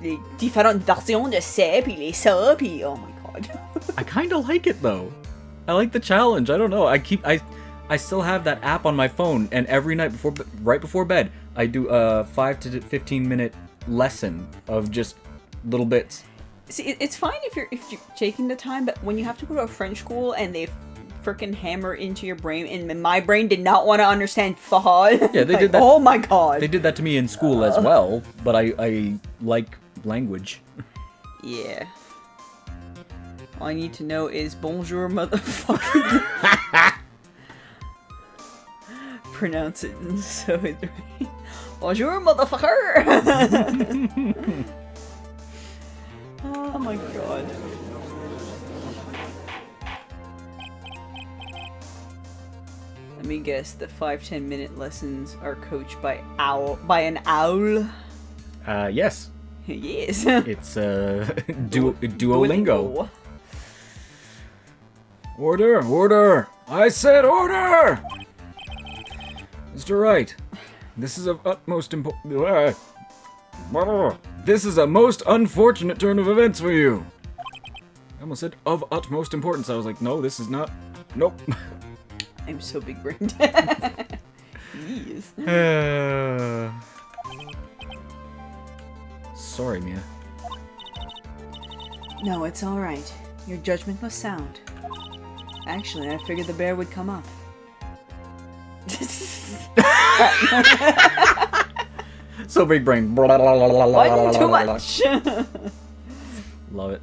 les différentes versions de C, puis les ça, puis oh my god. I kind of like it though. I like the challenge. I don't know. I still have that app on my phone, and every night right before bed, I do a 5 to 15 minute lesson of just little bits. See, it's fine if you're taking the time, but when you have to go to a French school and they freaking hammer into your brain, and my brain did not want to understand fahad. Yeah, they like, did that. Oh my god. They did that to me in school as well, but I like language. Yeah. All I need to know is bonjour, motherfucker. Pronounce it so it's right. Bonjour, motherfucker. Oh my god. Let me guess, the 5-10 minute lessons are coached by an owl. Yes. Yes. It's Duolingo. Order! I said order! Mr. Wright, this is of utmost important. This is a most unfortunate turn of events for you. I almost said of utmost importance. I was like, no, this is not. Nope. I'm so big brained. Yes. Sorry, Mia. No, it's alright. Your judgment was sound. Actually, I figured the bear would come up. So big brain. One too much! Love it.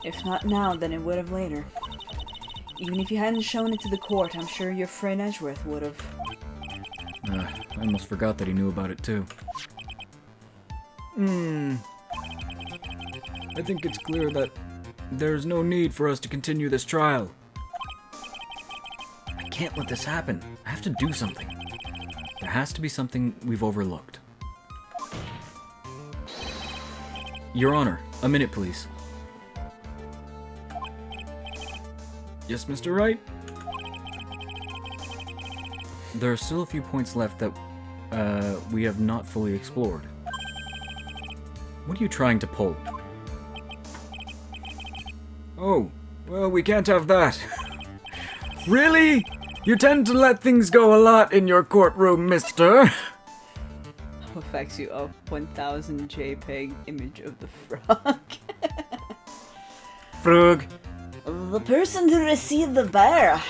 If not now, then it would have later. Even if you hadn't shown it to the court, I'm sure your friend Edgeworth would have. I almost forgot that he knew about it too. I think it's clear that there's no need for us to continue this trial. I can't let this happen. I have to do something. There has to be something we've overlooked. Your Honor, a minute, please. Yes, Mr. Wright? There are still a few points left that we have not fully explored. What are you trying to pull? Oh, well, we can't have that. Really? You tend to let things go a lot in your courtroom, mister. I'll fax you a 1000 JPEG image of the frog. Frog. The person who received the bear.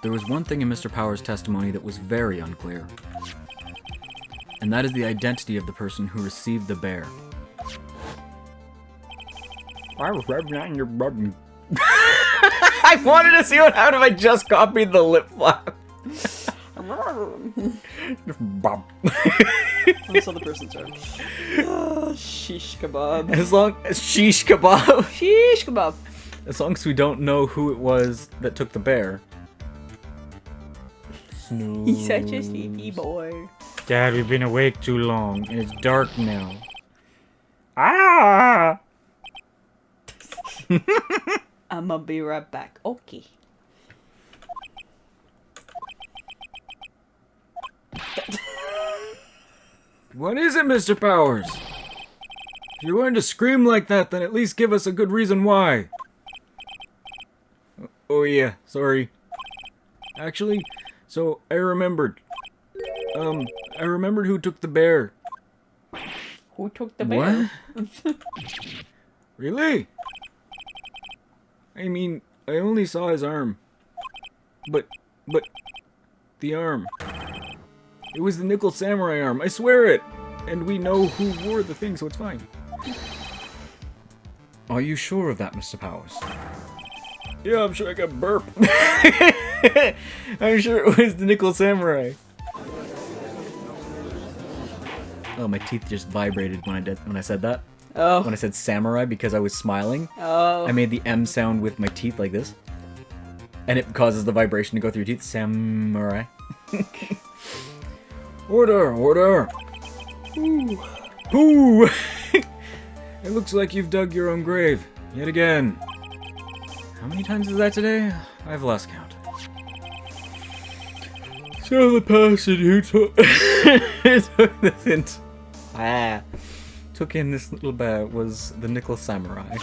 There was one thing in Mr. Power's testimony that was very unclear. And that is the identity of the person who received the bear. I was rubbing on your button. I wanted to see what happened if I just copied the lip flap. Bob. That's how the person started. Shish kebab. As long as shish kebab. Shish kebab. As long as we don't know who it was that took the bear. He's such a sleepy boy. Dad, we've been awake too long, and it's dark now. Ah! I'ma be right back. Okay. What is it, Mr. Powers? If you're going to scream like that, then at least give us a good reason why. Oh yeah, sorry. Actually, so I remembered. I remembered who took the bear. Who took the bear? What? Really? I mean, I only saw his arm. But, the arm. It was the Nickel Samurai arm, I swear it! And we know who wore the thing, so it's fine. Are you sure of that, Mr. Powers? Yeah, I'm sure I got burp. I'm sure it was the Nickel Samurai. Oh, my teeth just vibrated when I said that. Oh. When I said samurai because I was smiling. Oh. I made the M sound with my teeth like this. And it causes the vibration to go through your teeth. Samurai. Order! Order! Ooh. Ooh! It looks like you've dug your own grave. Yet again. How many times is that today? I've lost count. So the person who took took in this little bear was the Nickel Samurai.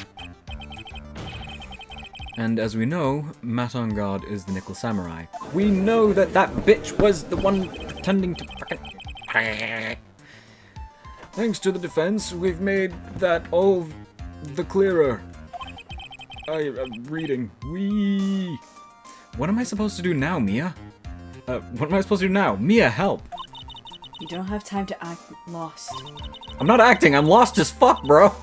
And as we know, Matt on guard is the Nickel Samurai. We know that that bitch was the one pretending to fucking... Thanks to the defense, we've made that all the clearer. I'm reading. Wee. What am I supposed to do now, Mia? What am I supposed to do now? Mia, help! You don't have time to act lost. I'm not acting, I'm lost as fuck, bro!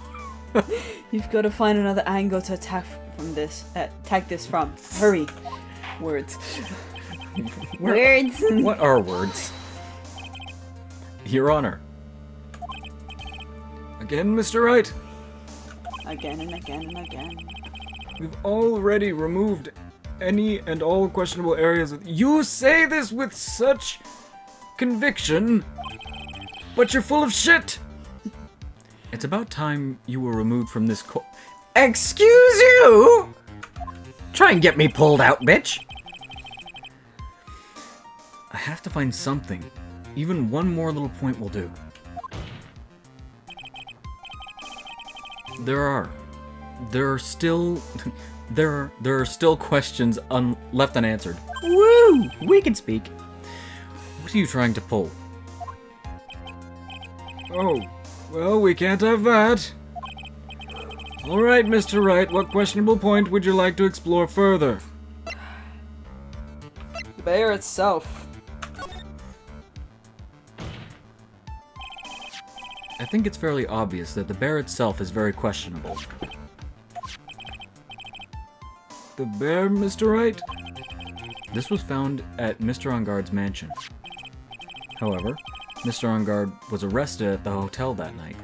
You've got to find another angle to attack from this. Attack this from. Hurry. Words. Words. What are words? Your Honor. Again, Mr. Wright? Again and again and again. We've already removed any and all questionable areas of... You say this with such conviction, but you're full of shit! It's about time you were removed from this Excuse you? Try and get me pulled out, bitch! I have to find something. Even one more little point will do. There are still questions left unanswered. Woo! We can speak. What are you trying to pull? Oh, well, we can't have that. All right, Mr. Wright, what questionable point would you like to explore further? The bear itself. I think it's fairly obvious that the bear itself is very questionable. The bear, Mr. Wright? This was found at Mr. Onguard's mansion. However, Mr. Onguard was arrested at the hotel that night,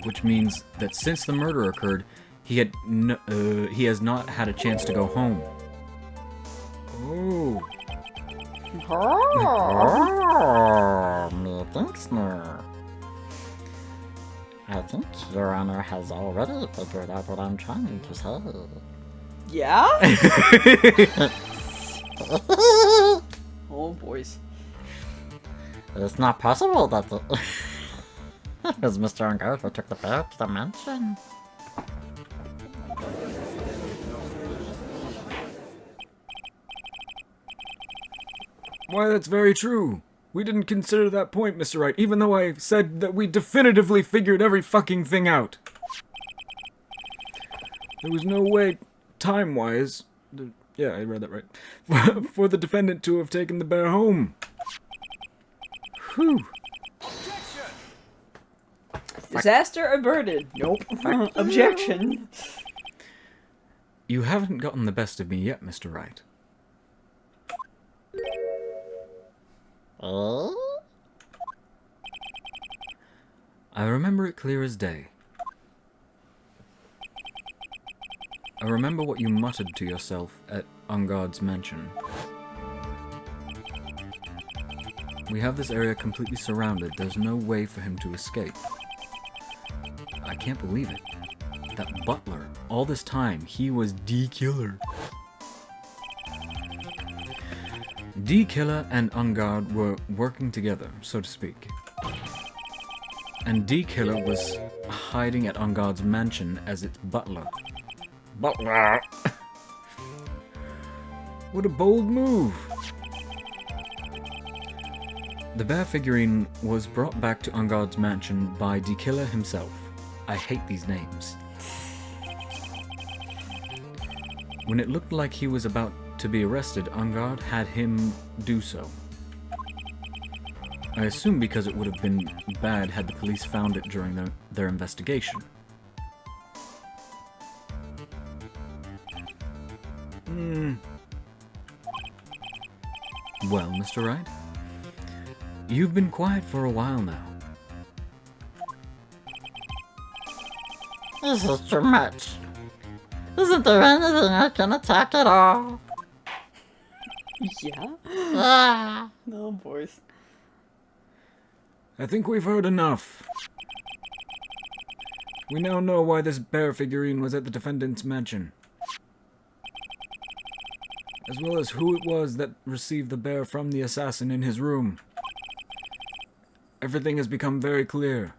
which means that since the murder occurred, he has not had a chance to go home. Oh. Methinks no. I think Your Honor has already figured out what I'm trying to say. Yeah? Oh, boys. It's not possible that it was Mr. Onguard who took the bear to the mansion. Why, that's very true. We didn't consider that point, Mr. Wright, even though I said that we definitively figured every fucking thing out. There was no way, time-wise, yeah, I read that right, for the defendant to have taken the bear home. Whew. Disaster averted. Nope. Objection. You haven't gotten the best of me yet, Mr. Wright. I remember it clear as day. I remember what you muttered to yourself at Onguard's mansion. We have this area completely surrounded. There's no way for him to escape. I can't believe it. that Butler, all this time, he was D-Killer. D-Killer and Ungard were working together, so to speak. And D-Killer was hiding at Ungard's mansion as its butler. Butler! What a bold move! The bear figurine was brought back to Ungard's mansion by D-Killer himself. I hate these names. When it looked like he was about to be arrested, Ungard had him do so. I assume because it would have been bad had the police found it during their investigation. Well, Mr. Wright, you've been quiet for a while now. This is too much. Isn't there anything I can attack at all? Yeah? Ah. No, boys. I think we've heard enough. We now know why this bear figurine was at the defendant's mansion, as well as who it was that received the bear from the assassin in his room. Everything has become very clear.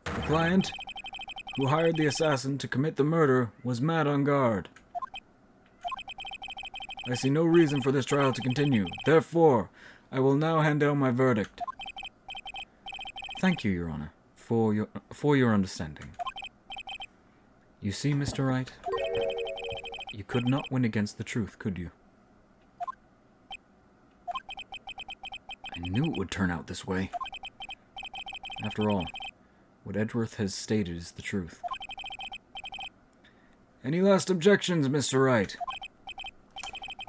The client who hired the assassin to commit the murder was Matt Ungard. I see no reason for this trial to continue. Therefore, I will now hand down my verdict. Thank you, Your Honor, for your understanding. You see, Mr. Wright, you could not win against the truth, could you? I knew it would turn out this way. After all, what Edgeworth has stated is the truth. Any last objections, Mr. Wright?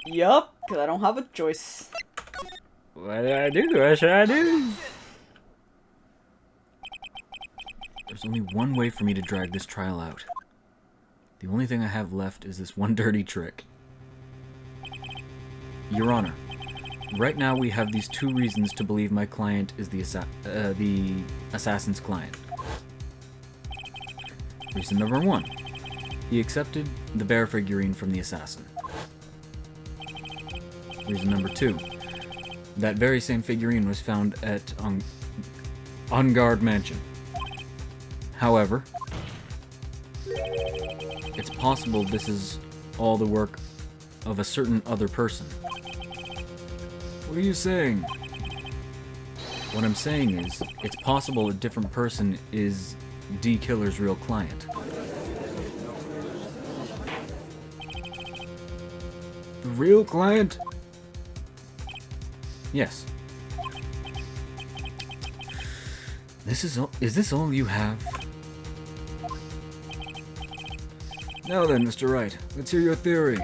Yup, because I don't have a choice. What did I do? What should I do? There's only one way for me to drag this trial out. The only thing I have left is this one dirty trick. Your Honor, right now we have these two reasons to believe my client is the assassin's client. Reason number one, he accepted the bear figurine from the assassin. Reason number two, that very same figurine was found at Ungard Mansion. However, it's possible this is all the work of a certain other person. What are you saying? What I'm saying is, it's possible a different person is D-Killer's real client. The real client? Yes. Is this all you have? Now then, Mr. Wright, let's hear your theory.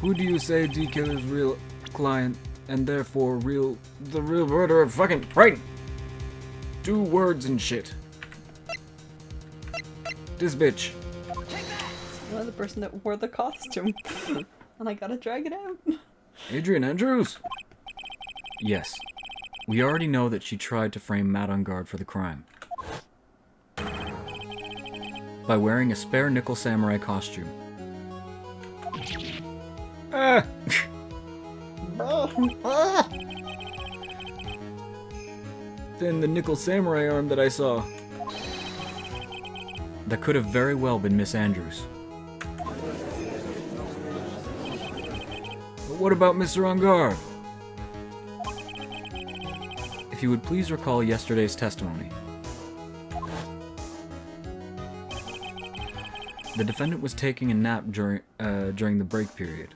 Who do you say D-Killer's real client, and therefore the real murderer? Fucking right! 2 words and shit. This bitch. One of the person that wore the costume. And I gotta drag it out. Adrian Andrews? Yes. We already know that she tried to frame Matt Ungard for the crime. By wearing a spare nickel samurai costume. Ah! Then the nickel samurai arm that I saw. That could have very well been Miss Andrews. But what about Mr. Ungard? If you would please recall yesterday's testimony. The defendant was taking a nap during the break period.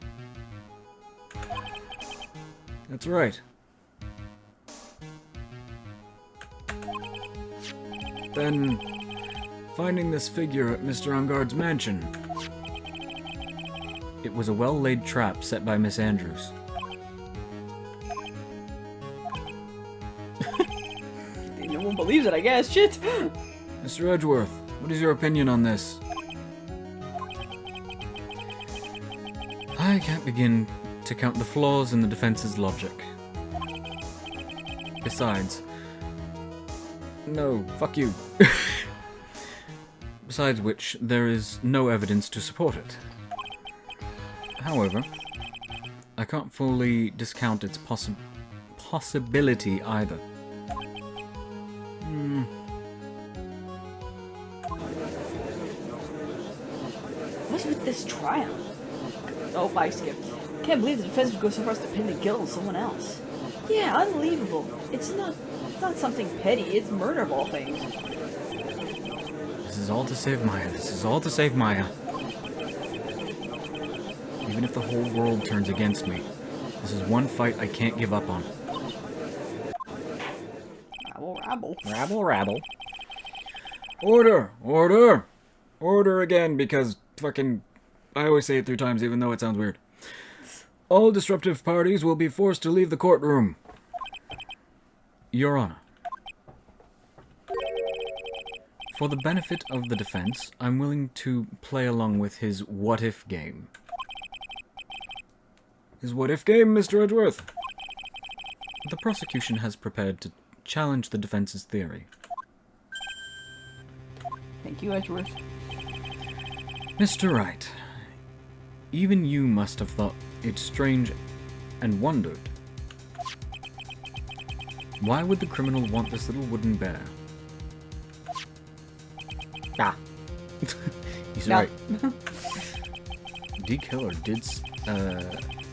That's right. Then, finding this figure at Mr. Ungard's mansion. It was a well-laid trap set by Miss Andrews. No one believes it, I guess. Shit! Mr. Edgeworth, what is your opinion on this? I can't begin to count the flaws in the defense's logic. Besides... No, fuck you. Besides, Besides which, there is no evidence to support it. However, I can't fully discount its possibility either. What's with this trial? Oh, I skipped. Can't believe the defense would go so far as to pin the guilt on someone else. Yeah, unbelievable. It's not something petty. It's murder of all things. This is all to save Maya. This is all to save Maya. Even if the whole world turns against me, this is one fight I can't give up on. Rabble, rabble. Rabble, rabble. Order! Order! Order again, because fucking... I always say it 3 times, even though it sounds weird. All disruptive parties will be forced to leave the courtroom. Your Honor. For the benefit of the defense, I'm willing to play along with his what-if game. His what-if game, Mr. Edgeworth? The prosecution has prepared to challenge the defense's theory. Thank you, Edgeworth. Mr. Wright, even you must have thought it strange and wondered. Why would the criminal want this little wooden bear? Ah. He's No. right. D. Killer did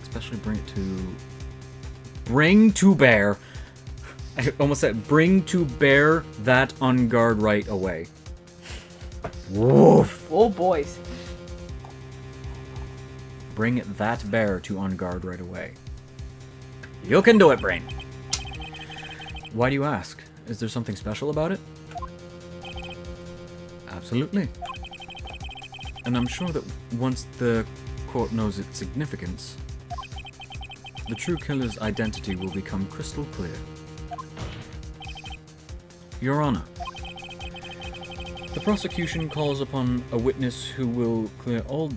especially bring to bear. I almost said bring to bear that on guard right away. Woof. Oh, boys. Bring that bear to on guard right away. You can do it, Brain. Why do you ask? Is there something special about it? Absolutely. And I'm sure that once the court knows its significance, the true killer's identity will become crystal clear. Your Honor, the prosecution calls upon a witness who will clear all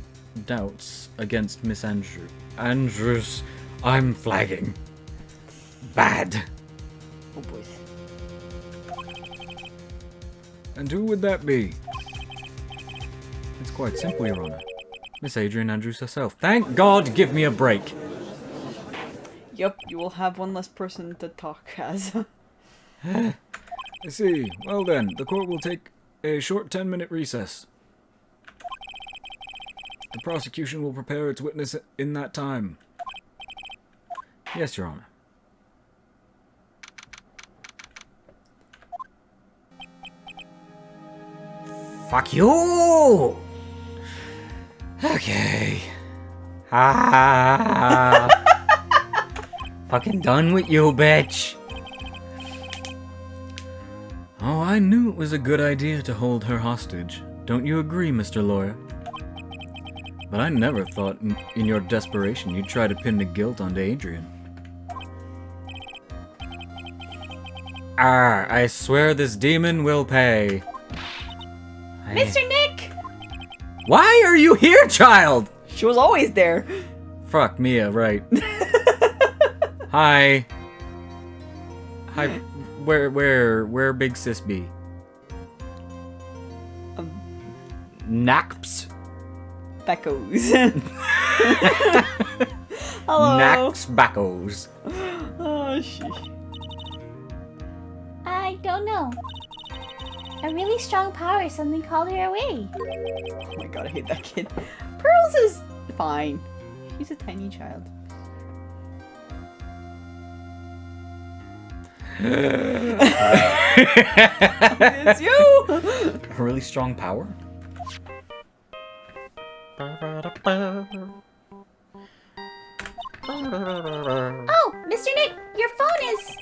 doubts against Miss Andrews. I'm flagging. Bad. Oh, boys. And who would that be? It's quite simple, Your Honor. Miss Adrian Andrews herself. Thank God, give me a break. Yep, you will have one less person to talk as. I see. Well then, the court will take a short 10-minute recess. The prosecution will prepare its witness in that time. Yes, Your Honor. Fuck you! Okay. Ah. Fucking done with you, bitch. Oh, I knew it was a good idea to hold her hostage. Don't you agree, Mr. Lawyer? But I never thought in your desperation you'd try to pin the guilt onto Adrian. I swear this demon will pay. Mr. Nick! Why are you here, child? She was always there. Fuck Mia, right. Hi. Hi. Where Big Sis be? Naps. Beckos. Hello. Nax backos. Oh, sheesh. I don't know. A really strong power suddenly called her away. Oh my god, I hate that kid. Pearls is fine. She's a tiny child. It's you! A really strong power? Oh, Mr. Nick, your phone is...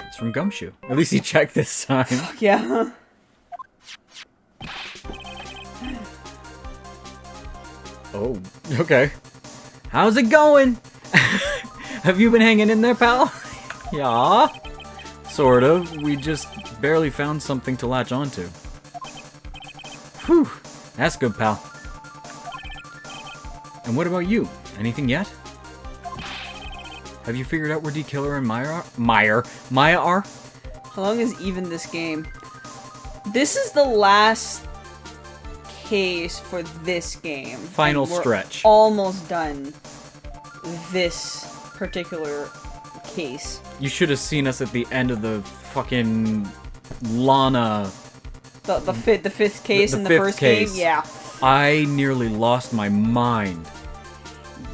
It's from Gumshoe. At least he checked this time. Yeah. Oh, okay. How's it going? Have you been hanging in there, pal? Yeah. Sort of. We just barely found something to latch onto. Whew. That's good, pal. And what about you? Anything yet? Have you figured out where D. Killer and Maya are? How long is even this game? This is the last case for this game. Final And we're stretch. Almost done this particular case. You should have seen us at the end of the fucking Lana. The fifth case The in the fifth first case. game. Yeah. I nearly lost my mind.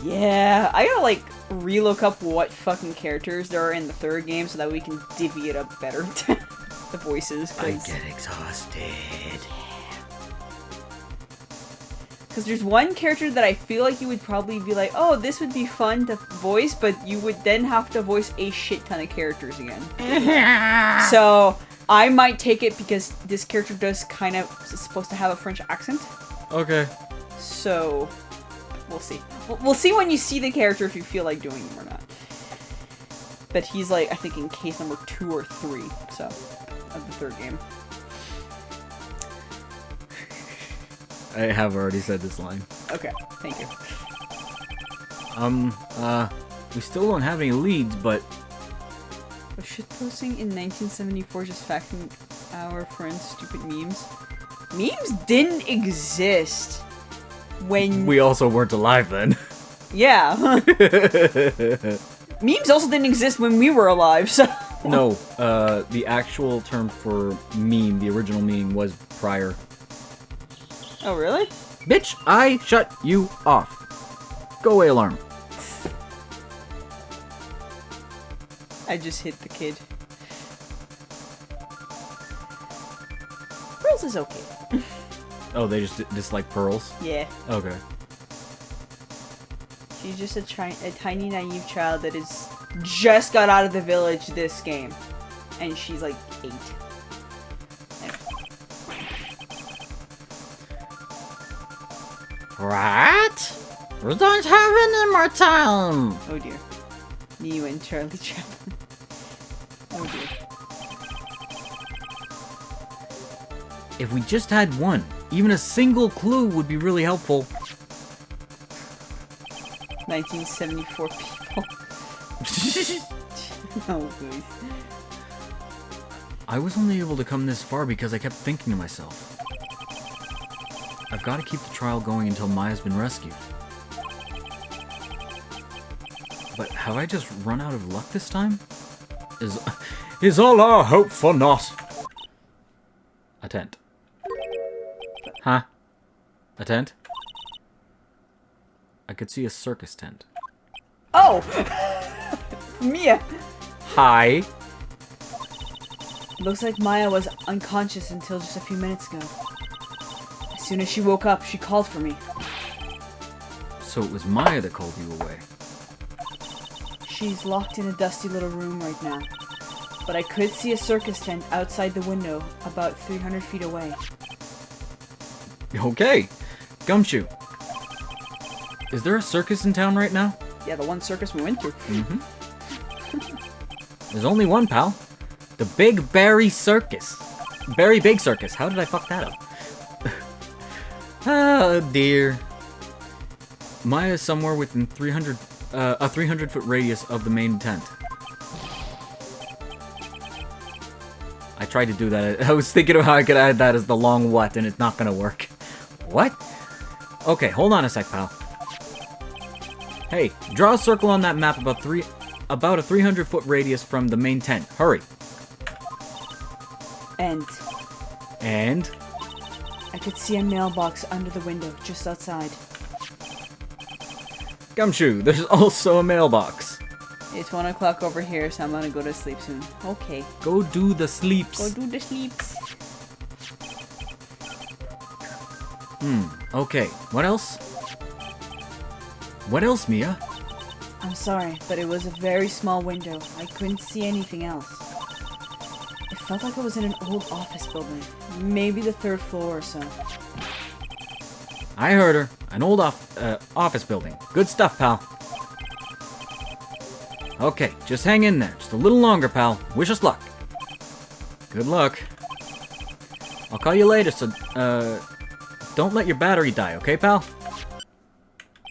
Yeah. I gotta like relook up what fucking characters there are in the third game so that we can divvy it up better. The voices. Exhausted. Because there's one character that I feel like you would probably be like, oh, this would be fun to voice, but you would then have to voice a shit ton of characters again. So I might take it because this character does kind of supposed to have a French accent. Okay. So we'll see. We'll see when you see the character if you feel like doing him or not. But he's like, I think in case number 2 or 3, so, of the third game. I have already said this line. Okay, thank you. We still don't have any leads, but Was shitposting in 1974 just facting our friends' stupid memes? Memes didn't exist when... we also weren't alive then. Yeah. Memes also didn't exist when we were alive, so... No, the actual term for meme, the original meme, was prior. Oh, really? Bitch, I shut you off. Go away, alarm. I just hit the kid. Pearls is okay. Oh, they just dislike pearls? Yeah. Okay. She's just a tiny, naive child that is just got out of the village this game. And she's like 8. What? We don't have any more time. Oh dear. You and Charlie Chaplin. Oh dear. If we just had one, even a single clue would be really helpful. 1974 people. No, please. I was only able to come this far because I kept thinking to myself, I've got to keep the trial going until Maya's been rescued. But have I just run out of luck this time? Is all our hope for naught? A tent. Huh? A tent? I could see a circus tent. Oh! Mia! Hi. Looks like Maya was unconscious until just a few minutes ago. As soon as she woke up, she called for me. So it was Maya that called you away. She's locked in a dusty little room right now. But I could see a circus tent outside the window, about 300 feet away. Okay. Gumshoe. Is there a circus in town right now? Yeah, the one circus we went to. Mm-hmm. There's only one, pal. The Big Berry Circus. Berry Big Circus. How did I fuck that up? Oh, dear. Maya's somewhere within a 300-foot radius of the main tent. I tried to do that. I was thinking of how I could add that as the long what, and it's not gonna work. What? Okay, hold on a sec, pal. Hey, draw a circle on that map about a 300-foot radius from the main tent. Hurry. And And? I could see a mailbox under the window, just outside. Gumshoe, there's also a mailbox. It's 1 o'clock over here, so I'm gonna go to sleep soon. Okay. Go do the sleeps. Go do the sleeps. Okay, what else? What else, Mia? I'm sorry, but it was a very small window. I couldn't see anything else. It felt like I was in an old office building. Maybe the 3rd floor or so. I heard her. An old office building. Good stuff, pal. Okay, just hang in there. Just a little longer, pal. Wish us luck. Good luck. I'll call you later, so, don't let your battery die, okay, pal?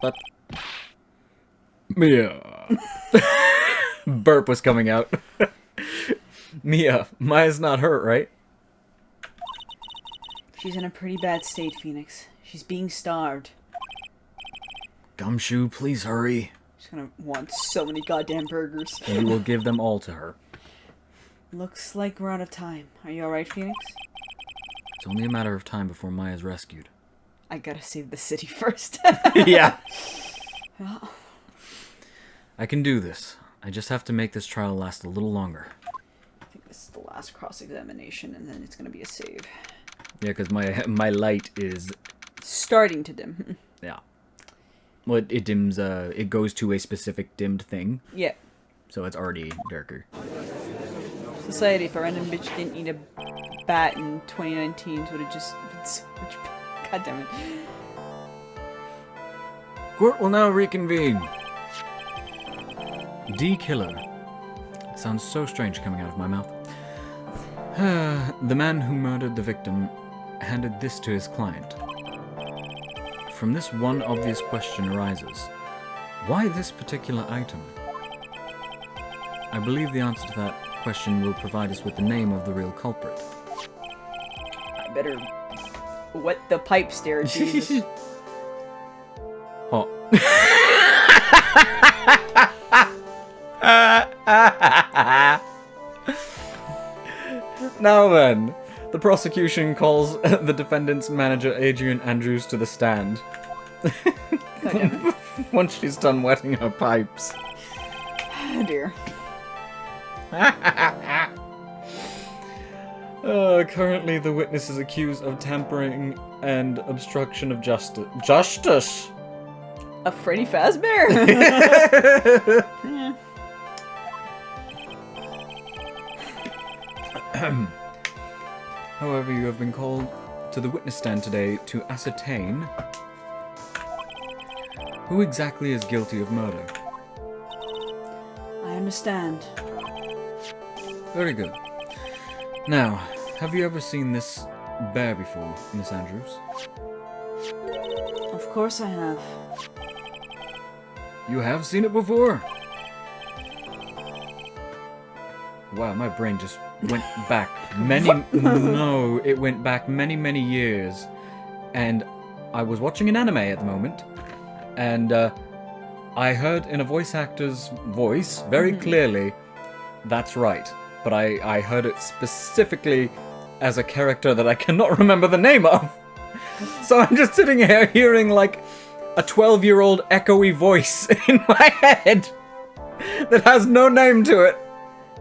But... Mia. Burp was coming out. Mia, Maya's not hurt, right? She's in a pretty bad state, Phoenix. She's being starved. Gumshoe, please hurry. She's gonna want so many goddamn burgers. We will give them all to her. Looks like we're out of time. Are you alright, Phoenix? It's only a matter of time before Maya's rescued. I gotta save the city first. Yeah. I can do this. I just have to make this trial last a little longer. I think this is the last cross-examination, and then it's gonna be a save. Yeah, because my light is... Starting to dim. Yeah. Well, it dims, it goes to a specific dimmed thing, Yeah. so it's already darker. Society, if a random bitch didn't eat a bat in 2019, would have just been so much... God damn it. Court will now reconvene. D-Killer. Sounds so strange coming out of my mouth. The man who murdered the victim handed this to his client. From this, one obvious question arises. Why this particular item? I believe the answer to that question will provide us with the name of the real culprit. I better wet the pipe stare, Jesus. Oh. Now then, the prosecution calls the defendant's manager Adrian Andrews to the stand. Once she's done wetting her pipes. Oh dear. Currently, the witness is accused of tampering and obstruction of justice. Justice! A Freddy Fazbear? Yeah. However, you have been called to the witness stand today to ascertain who exactly is guilty of murder. I understand. Very good. Now, have you ever seen this bear before, Miss Andrews? Of course I have. You have seen it before? Wow, my brain just went back no, it went back many years. And I was watching an anime at the moment, and I heard in a voice actor's voice, very clearly, that's right. But I heard it specifically as a character that I cannot remember the name of. So I'm just sitting here hearing like a 12-year-old echoey voice in my head that has no name to it.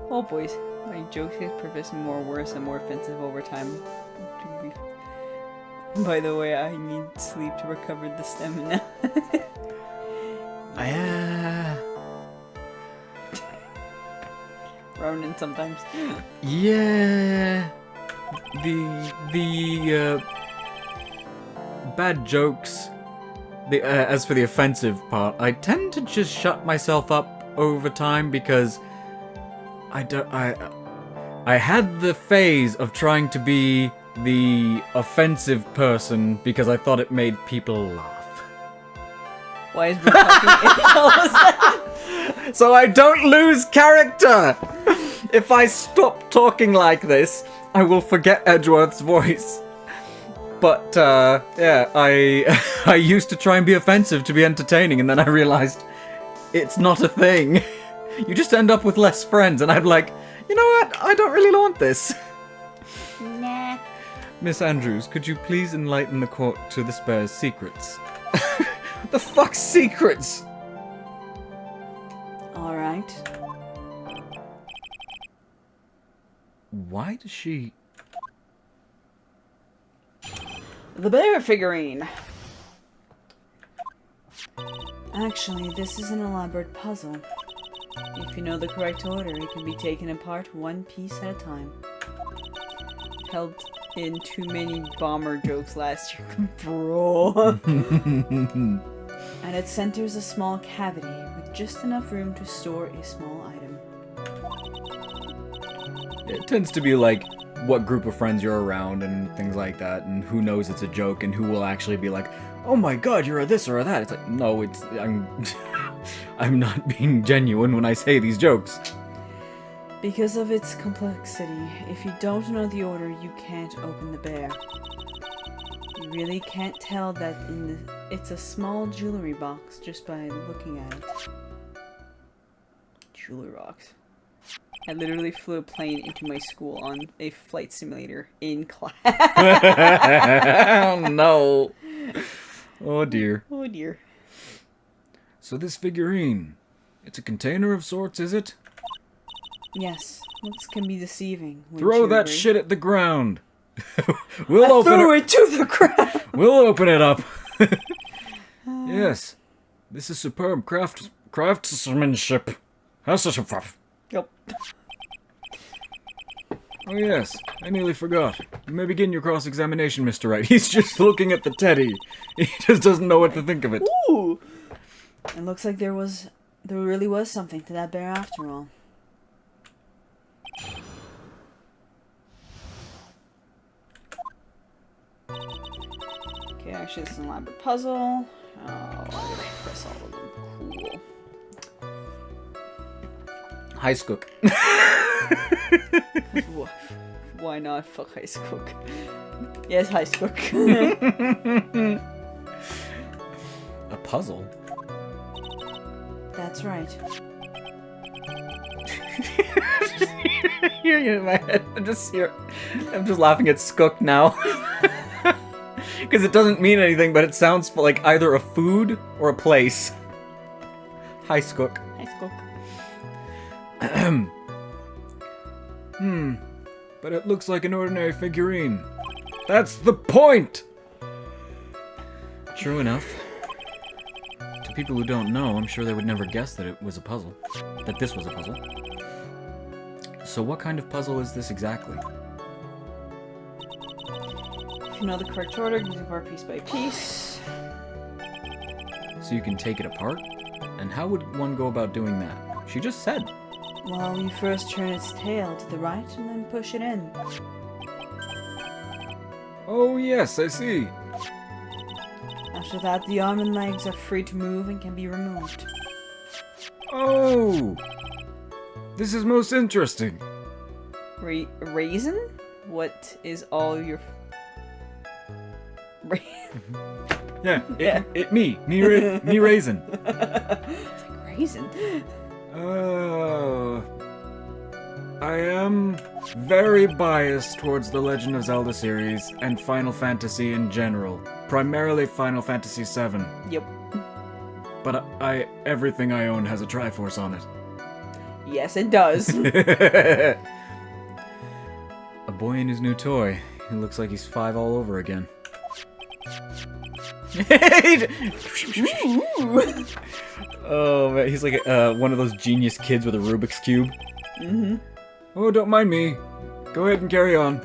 Oh boys, my jokes get progressing more worse and more offensive over time. By the way, I need sleep to recover the stamina. Ronan sometimes. Yeah. The bad jokes. As for the offensive part, I tend to just shut myself up over time because I had the phase of trying to be the offensive person because I thought it made people laugh. Why is Brooke talking? So I don't lose character! If I stop talking like this, I will forget Edgeworth's voice. But, yeah, I used to try and be offensive to be entertaining, and then I realized it's not a thing. You just end up with less friends, and I'm like, you know what? I don't really want this. Nah. Miss Andrews, could you please enlighten the court to this bear's secrets? The fuck's secrets? Alright. Why does she... The bear figurine! Actually, this is an elaborate puzzle. If you know the correct order, it can be taken apart one piece at a time. Held in too many bomber jokes last year. Bro! At its center is a small cavity with just enough room to store a small item. It tends to be like what group of friends you're around and things like that, and who knows it's a joke and who will actually be like, oh my god, you're a this or a that. It's like, no, I'm not being genuine when I say these jokes. Because of its complexity, if you don't know the order, you can't open the bear. You really can't tell that it's a small jewelry box just by looking at it. Jewelry box. I literally flew a plane into my school on a flight simulator in class. Oh no. Oh dear. Oh dear. So this figurine, it's a container of sorts, is it? Yes, looks can be deceiving. wouldn't Throw you that agree? shit at the ground. We'll open Throw it. it to the ground. We'll open it up. Yes, this is superb craftsmanship. Yep. Oh yes, I nearly forgot. You may begin your cross-examination, Mr. Wright. He's just looking at the teddy. He just doesn't know what to think of it. Ooh. It looks like there really was something to that bear after all. Okay, actually it's an elaborate puzzle. Oh, I gotta press all of them. Cool. Hi, Skook. Why not? Fuck High Skook. Yes, High Skook. A puzzle? That's right. Hearing it in my head. I'm just laughing at Skook now. Because it doesn't mean anything, but it sounds like either a food or a place. Hi, Skook. High Skook. But it looks like an ordinary figurine. That's the point! True enough. To people who don't know, I'm sure they would never guess that it was a puzzle. That this was a puzzle. So what kind of puzzle is this exactly? If you know the correct order, you can apart piece by piece. So you can take it apart? And how would one go about doing that? She just said. Well, you first turn its tail to the right and then push it in. Oh yes, I see. After that, the arm and legs are free to move and can be removed. Oh! This is most interesting. Raisin? What is all your... Yeah, me raisin. It's like raisin. I am very biased towards the Legend of Zelda series and Final Fantasy in general. Primarily Final Fantasy VII. Yep. But everything I own has a Triforce on it. Yes, it does. A boy in his new toy. He looks like he's 5 all over again. Oh man, he's like one of those genius kids with a Rubik's Cube. Mm-hmm. Oh, don't mind me. Go ahead and carry on.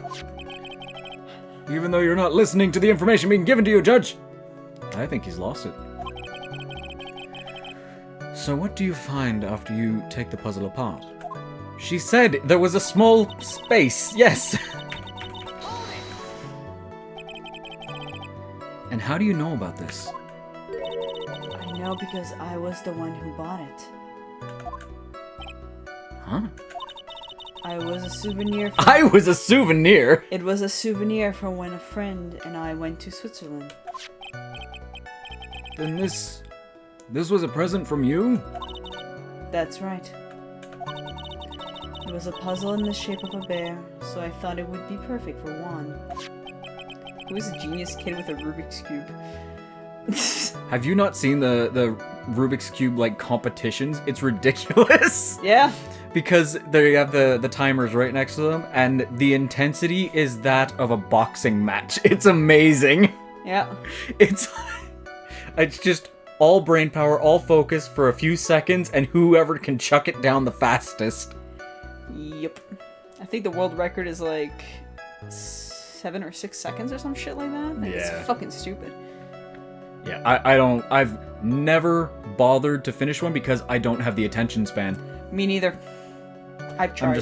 Even though you're not listening to the information being given to you, Judge. I think he's lost it. So what do you find after you take the puzzle apart? She said there was a small space, yes! And how do you know about this? I know because I was the one who bought it. Huh? I was a souvenir from... I was a souvenir! It was a souvenir from when a friend and I went to Switzerland. Then this was a present from you? That's right. It was a puzzle in the shape of a bear, so I thought it would be perfect for Juan. Who is a genius kid with a Rubik's Cube? Have you not seen the Rubik's Cube, like, competitions? It's ridiculous! Yeah. Because they have the timers right next to them, and the intensity is that of a boxing match. It's amazing! Yeah. It's just all brain power, all focus for a few seconds, and whoever can chuck it down the fastest. Yep. I think the world record is like 7 or 6 seconds or some shit like that. Like, Yeah. It's fucking stupid. Yeah, I've never bothered to finish one because I don't have the attention span. Me neither. I've tried. I'm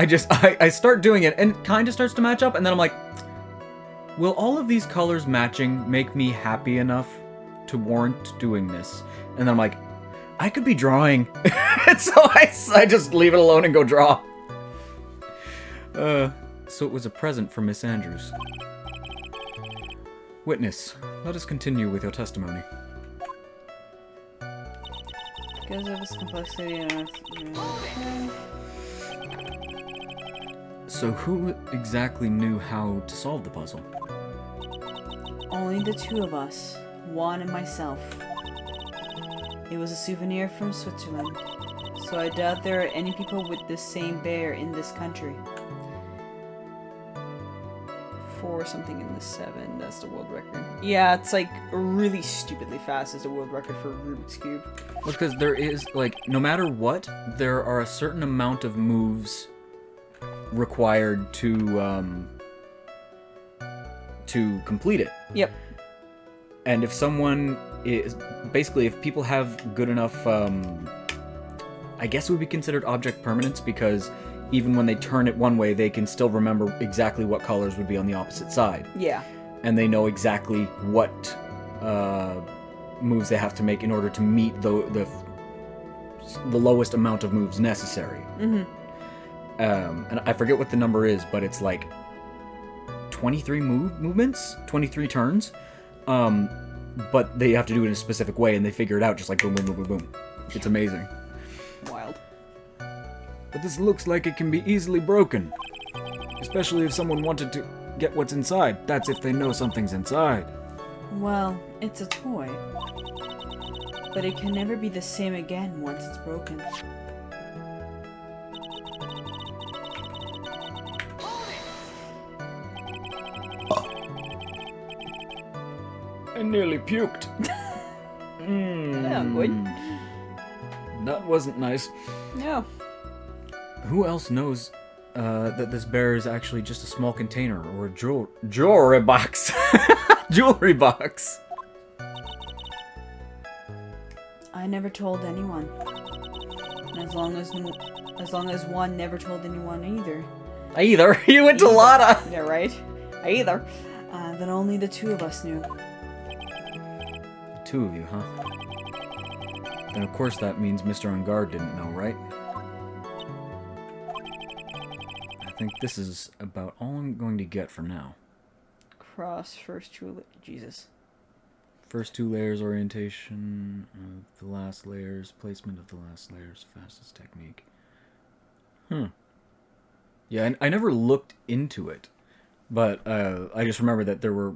just like, I start doing it, and it kind of starts to match up, and then I'm like, will all of these colors matching make me happy enough to warrant doing this? And then I'm like, I could be drawing. And so I just leave it alone and go draw. So it was a present from Miss Andrews. Witness, let us continue with your testimony. Because of its complexity and... So who exactly knew how to solve the puzzle? Only the two of us, Juan and myself. It was a souvenir from Switzerland, so I doubt there are any people with this same bear in this country. 4 something in the 7, that's the world record. Yeah, it's like really stupidly fast as the world record for Rubik's Cube. Because there is, like, no matter what, there are a certain amount of moves required to complete it. Yep. And if someone is... Basically, if people have good enough, I guess it would be considered object permanence, because even when they turn it one way, they can still remember exactly what colors would be on the opposite side. Yeah. And they know exactly what moves they have to make in order to meet the lowest amount of moves necessary. Mm-hmm. And I forget what the number is, but it's like 23 movements, 23 turns. But they have to do it in a specific way, and they figure it out just like boom, boom, boom, boom, boom. It's amazing. Wild. But this looks like it can be easily broken. Especially if someone wanted to get what's inside. That's if they know something's inside. Well, it's a toy. But it can never be the same again once it's broken. I nearly puked. Yeah, good. That wasn't nice. No. Who else knows that this bear is actually just a small container or a jewelry box? Jewelry box. I never told anyone. And as long as one never told anyone either. Either. You went to Lada. Yeah, right? Either. Then only the two of us knew. Two of you, huh? Then of course that means Mr. On Guard didn't know, right? I think this is about all I'm going to get for now. Cross first two... Jesus. First 2 layers orientation of the last layers, placement of the last layers, fastest technique. Yeah, I never looked into it, but I just remember that there were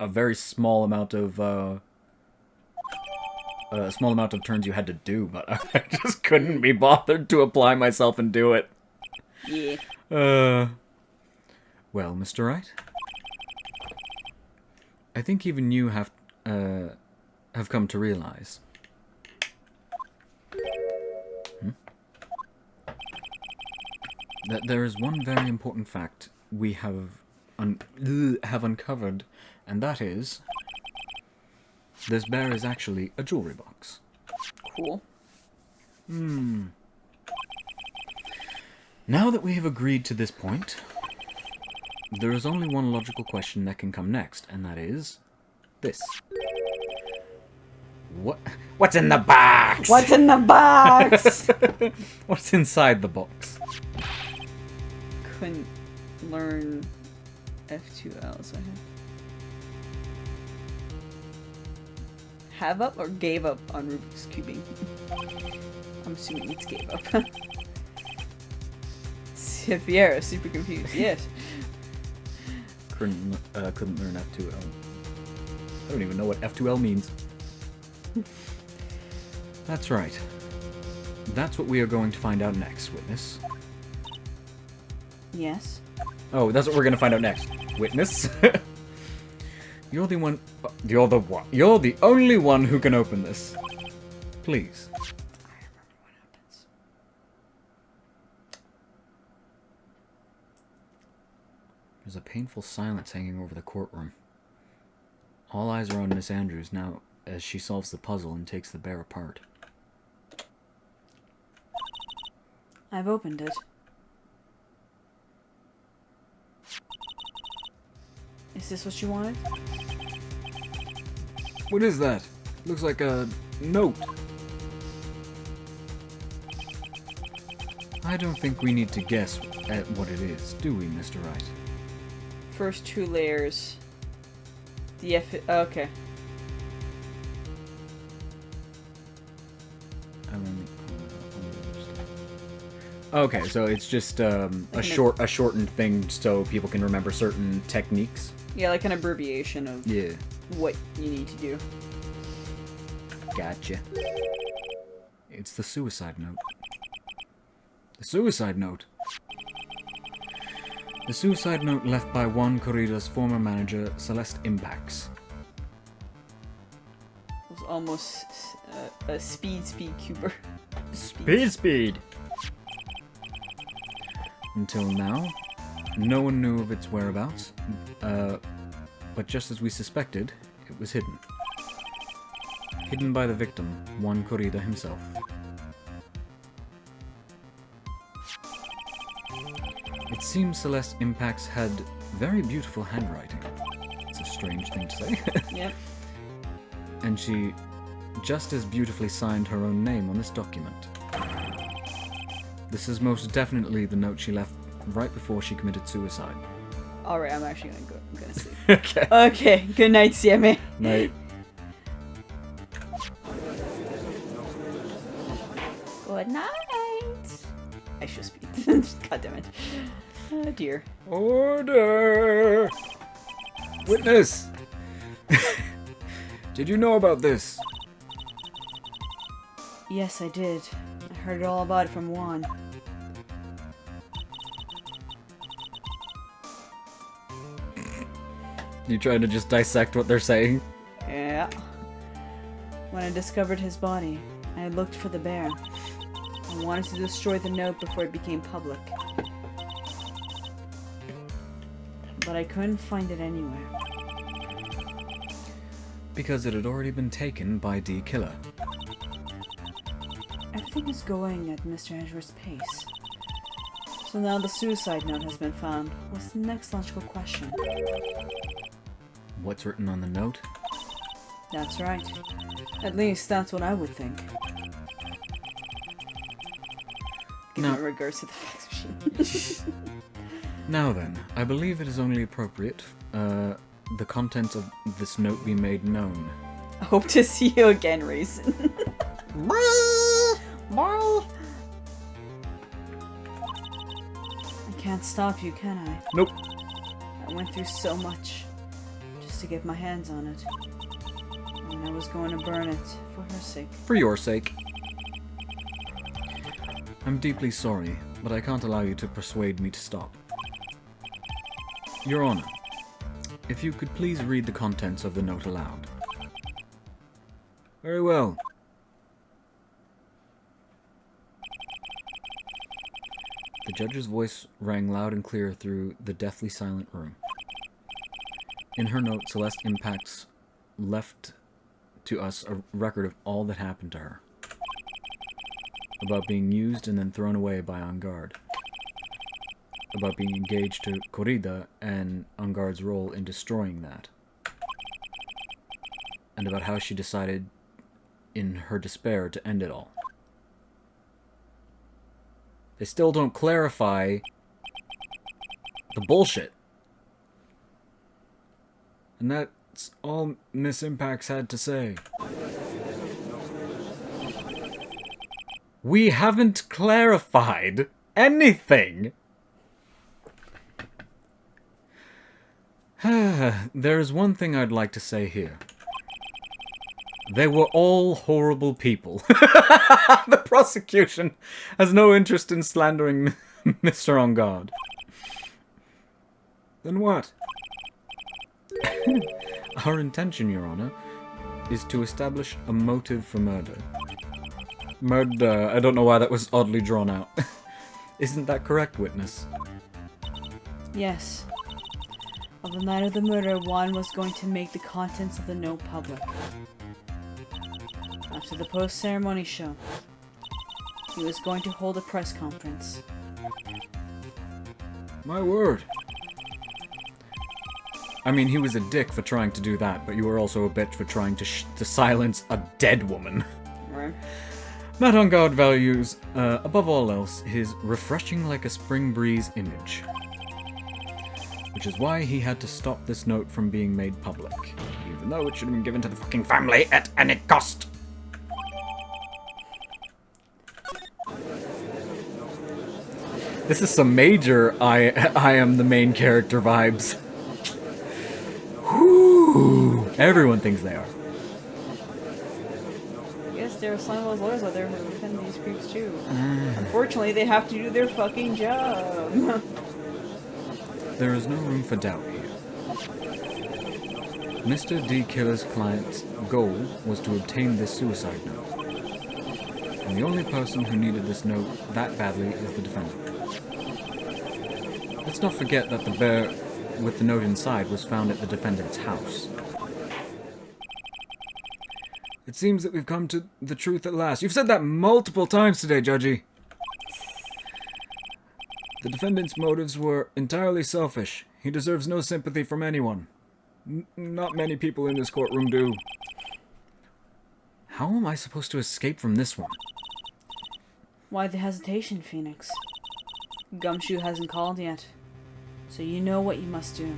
a very small amount of turns you had to do, but I just couldn't be bothered to apply myself and do it. Yeah. Well, Mr. Wright, I think even you have come to realize that there is one very important fact we have uncovered, and that is this bear is actually a jewelry box. Cool. Now that we have agreed to this point, there is only one logical question that can come next, and that is this. What's in the box? What's in the box? What's inside the box? Couldn't learn F2L, so have up or gave up on Rubik's cubing? I'm assuming it's gave up. Sierra, super confused. Yes. Couldn't learn F2L. I don't even know what F2L means. That's right. That's what we are going to find out next, Witness. Yes. Oh, that's what we're going to find out next. Witness? You're the one... You're the only one who can open this. Please. I remember what happens. There's a painful silence hanging over the courtroom. All eyes are on Miss Andrews now as she solves the puzzle and takes the bear apart. I've opened it. Is this what you wanted? What is that? Looks like a note. I don't think we need to guess at what it is, do we, Mr. Wright? First 2 layers The F. Okay. Okay, so it's just a shortened thing so people can remember certain techniques. Yeah, like an abbreviation of Yeah. what you need to do. Gotcha. It's the suicide note. The suicide note. The suicide note left by Juan Corrida's former manager, Celeste Impax. It was almost a speed cuber. Speed! Until now, no one knew of its whereabouts, but just as we suspected, it was hidden. Hidden by the victim, Juan Corrida himself. It seems Celeste Impax had very beautiful handwriting. It's a strange thing to say. Yep. And she just as beautifully signed her own name on this document. This is most definitely the note she left right before she committed suicide. Alright, I'm actually gonna go. I'm gonna sleep. Okay. Okay, good night, CMA. Night. Good night. I should speak. God damn it. Oh dear. Order! Witness! Did you know about this? Yes, I did. I heard all about it from Juan. You trying to just dissect what they're saying? Yeah. When I discovered his body, I looked for the bear. I wanted to destroy the note before it became public. But I couldn't find it anywhere. Because it had already been taken by D. Killer. Everything is going at Mr. Edgeworth's pace. So now the suicide note has been found. What's the next logical question? What's written on the note? That's right. At least that's what I would think. Give No. me regards to the fax machine. Now then, I believe it is only appropriate, the contents of this note be made known. I hope to see you again, Raisin. I can't stop you, can I? Nope. I went through so much just to get my hands on it. And I was going to burn it for her sake. For your sake. I'm deeply sorry, but I can't allow you to persuade me to stop. Your Honor, if you could please read the contents of the note aloud. Very well. The judge's voice rang loud and clear through the deathly silent room. In her note, Celeste Impax left to us a record of all that happened to her. About being used and then thrown away by En Garde. About being engaged to Corrida and En Garde's role in destroying that. And about how she decided, in her despair, to end it all. They still don't clarify the bullshit. And that's all Miss Impax had to say. We haven't clarified anything. There's one thing I'd like to say here. They were all horrible people. The prosecution has no interest in slandering Mr. En Garde. Then what? Our intention, Your Honor, is to establish a motive for murder. Murder. I don't know why that was oddly drawn out. Isn't that correct, witness? Yes. On the night of the murder, Juan was going to make the contents of the note public. After the post-ceremony show, he was going to hold a press conference. My word. I mean, he was a dick for trying to do that, but you were also a bitch for trying to silence a dead woman. Right. Matt En Garde values, above all else, his refreshing like a spring breeze image. Which is why he had to stop this note from being made public. even though it should have been given to the fucking family at any cost. This is some major I am the main character vibes. Whew. Everyone thinks they are. I guess there are some of those lawyers out there who defend these creeps too. Unfortunately, they have to do their fucking job. There is no room for doubt here. Mr. D. Killer's client's goal was to obtain this suicide note. And the only person who needed this note that badly is the defendant. Let's not forget that the bear with the note inside was found at the defendant's house. It seems that we've come to the truth at last. You've said that multiple times today, Judgy. The defendant's motives were entirely selfish. He deserves no sympathy from anyone. Not many people in this courtroom do. How am I supposed to escape from this one? Why the hesitation, Phoenix? Gumshoe hasn't called yet. So you know what you must do.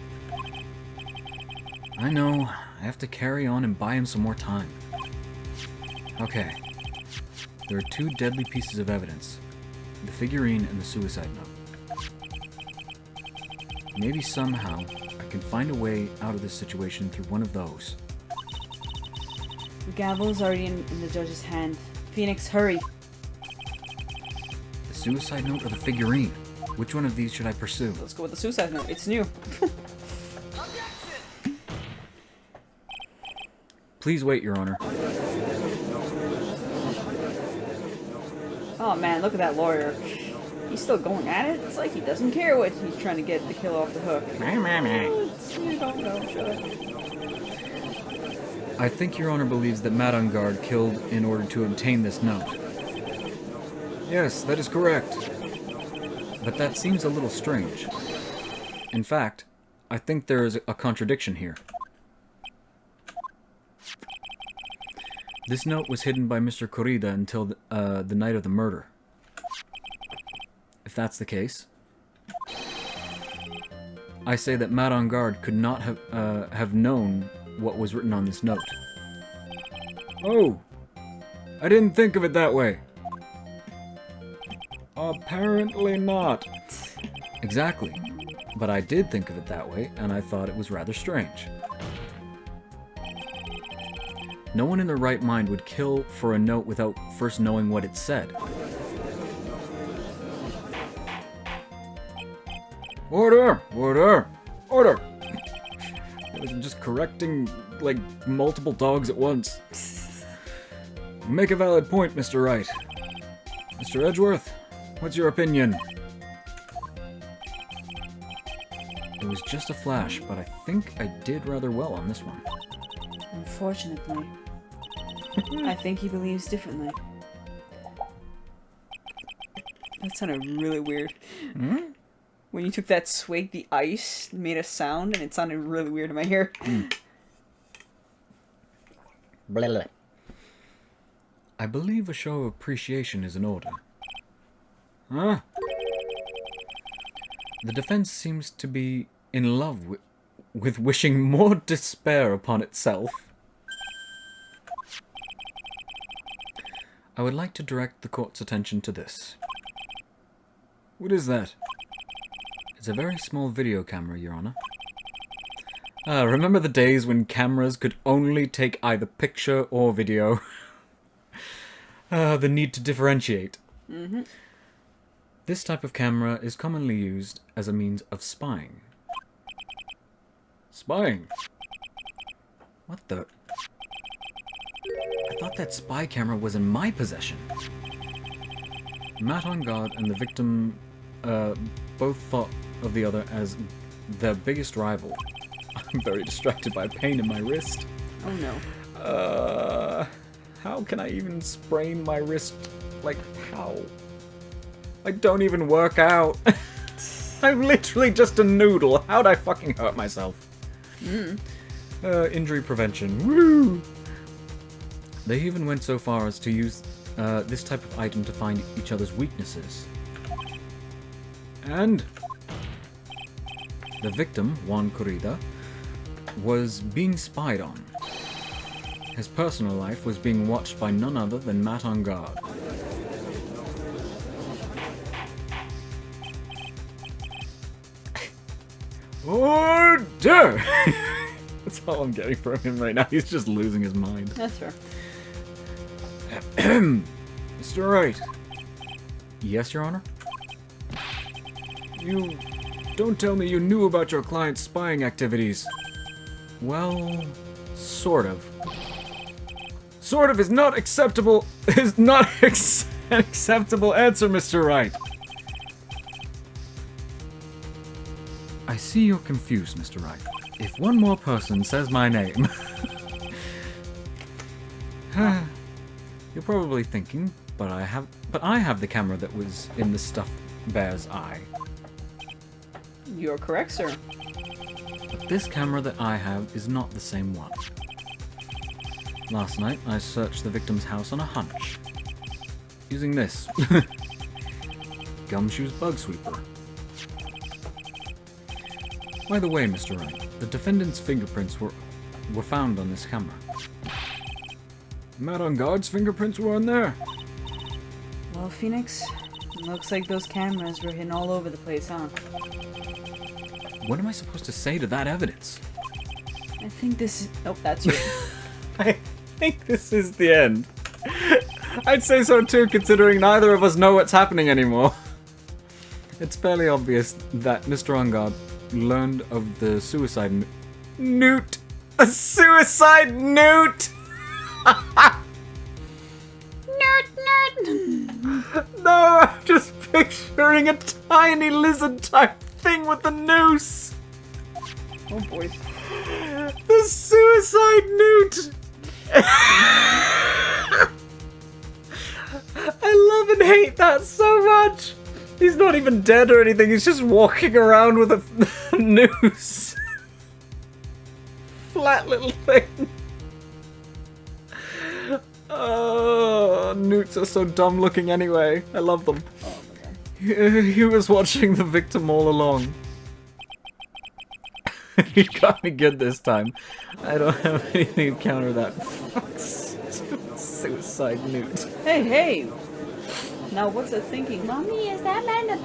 I know. I have to carry on and buy him some more time. Okay. There are two deadly pieces of evidence. The figurine and the suicide note. Maybe somehow I can find a way out of this situation through one of those. The gavel is already in the judge's hand. Phoenix, hurry. The suicide note or the figurine? Which one of these should I pursue? Let's go with the suicide note. It's new. Please wait, Your Honor. Oh man, look at that lawyer. He's still going at it. It's like he doesn't care what he's trying to get the killer off the hook. You don't know, shut up. I think Your Honor believes that Madame Guard killed in order to obtain this note. Yes, that is correct. But that seems a little strange. In fact, I think there is a contradiction here. This note was hidden by Mr. Corrida until the night of the murder. If that's the case, I say that Madame Guard could not have known what was written on this note. Oh, I didn't think of it that way. Apparently not. Exactly. But I did think of it that way, and I thought it was rather strange. No one in their right mind would kill for a note without first knowing what it said. Order! Order! Order! I was just correcting, like, multiple dogs at once. Make a valid point, Mr. Wright. Mr. Edgeworth, what's your opinion? It was just a flash, but I think I did rather well on this one. Unfortunately. I think he believes differently. That sounded really weird. Hmm? When you took that swig, the ice made a sound, and it sounded really weird in my ear. Blah, blah. I believe a show of appreciation is in order. Huh? The defense seems to be in love with wishing more despair upon itself. I would like to direct the court's attention to this. What is that? It's a very small video camera, Your Honor. Remember the days when cameras could only take either picture or video? The need to differentiate. Mm-hmm. This type of camera is commonly used as a means of spying. Spying? What the? I thought that spy camera was in my possession. Matt on guard and the victim both thought of the other as their biggest rival. I'm very distracted by pain in my wrist. Oh no. How can I even sprain my wrist? Like, how? I don't even work out. I'm literally just a noodle. How'd I fucking hurt myself? Injury prevention. Woo! They even went so far as to use this type of item to find each other's weaknesses. And the victim, Juan Corrida, was being spied on. His personal life was being watched by none other than Matt on guard. Order! That's all I'm getting from him right now. He's just losing his mind. That's fair. Mr. Wright. Yes, Your Honor? You don't tell me you knew about your client's spying activities. Well, sort of. Sort of is not acceptable. Is not an acceptable answer, Mr. Wright. I see you're confused, Mr. Wright. If one more person says my name, you're probably thinking, but I have the camera that was in the stuffed bear's eye. You're correct, sir. But this camera that I have is not the same one. Last night, I searched the victim's house on a hunch. Using this. Gumshoe's bug sweeper. By the way, Mr. Wright, the defendant's fingerprints were found on this camera. Matt on guard's fingerprints were on there. Well, Phoenix, looks like those cameras were hidden all over the place, huh? What am I supposed to say to that evidence? I think this is... Oh, that's you. I think this is the end. I'd say so too, considering neither of us know what's happening anymore. It's fairly obvious that Mr. On Guard learned of the suicide newt. A suicide newt! No, I'm just picturing a tiny lizard-type thing with a noose. Oh, boy. The suicide newt! I love and hate that so much! He's not even dead or anything, he's just walking around with a noose. Flat little thing. Oh, newts are so dumb looking anyway. I love them. Oh, my God. He was watching the victim all along. He got me good this time. I don't have anything to counter that. Suicide newt. Hey, hey! Now, what's it thinking? Mommy, is that man a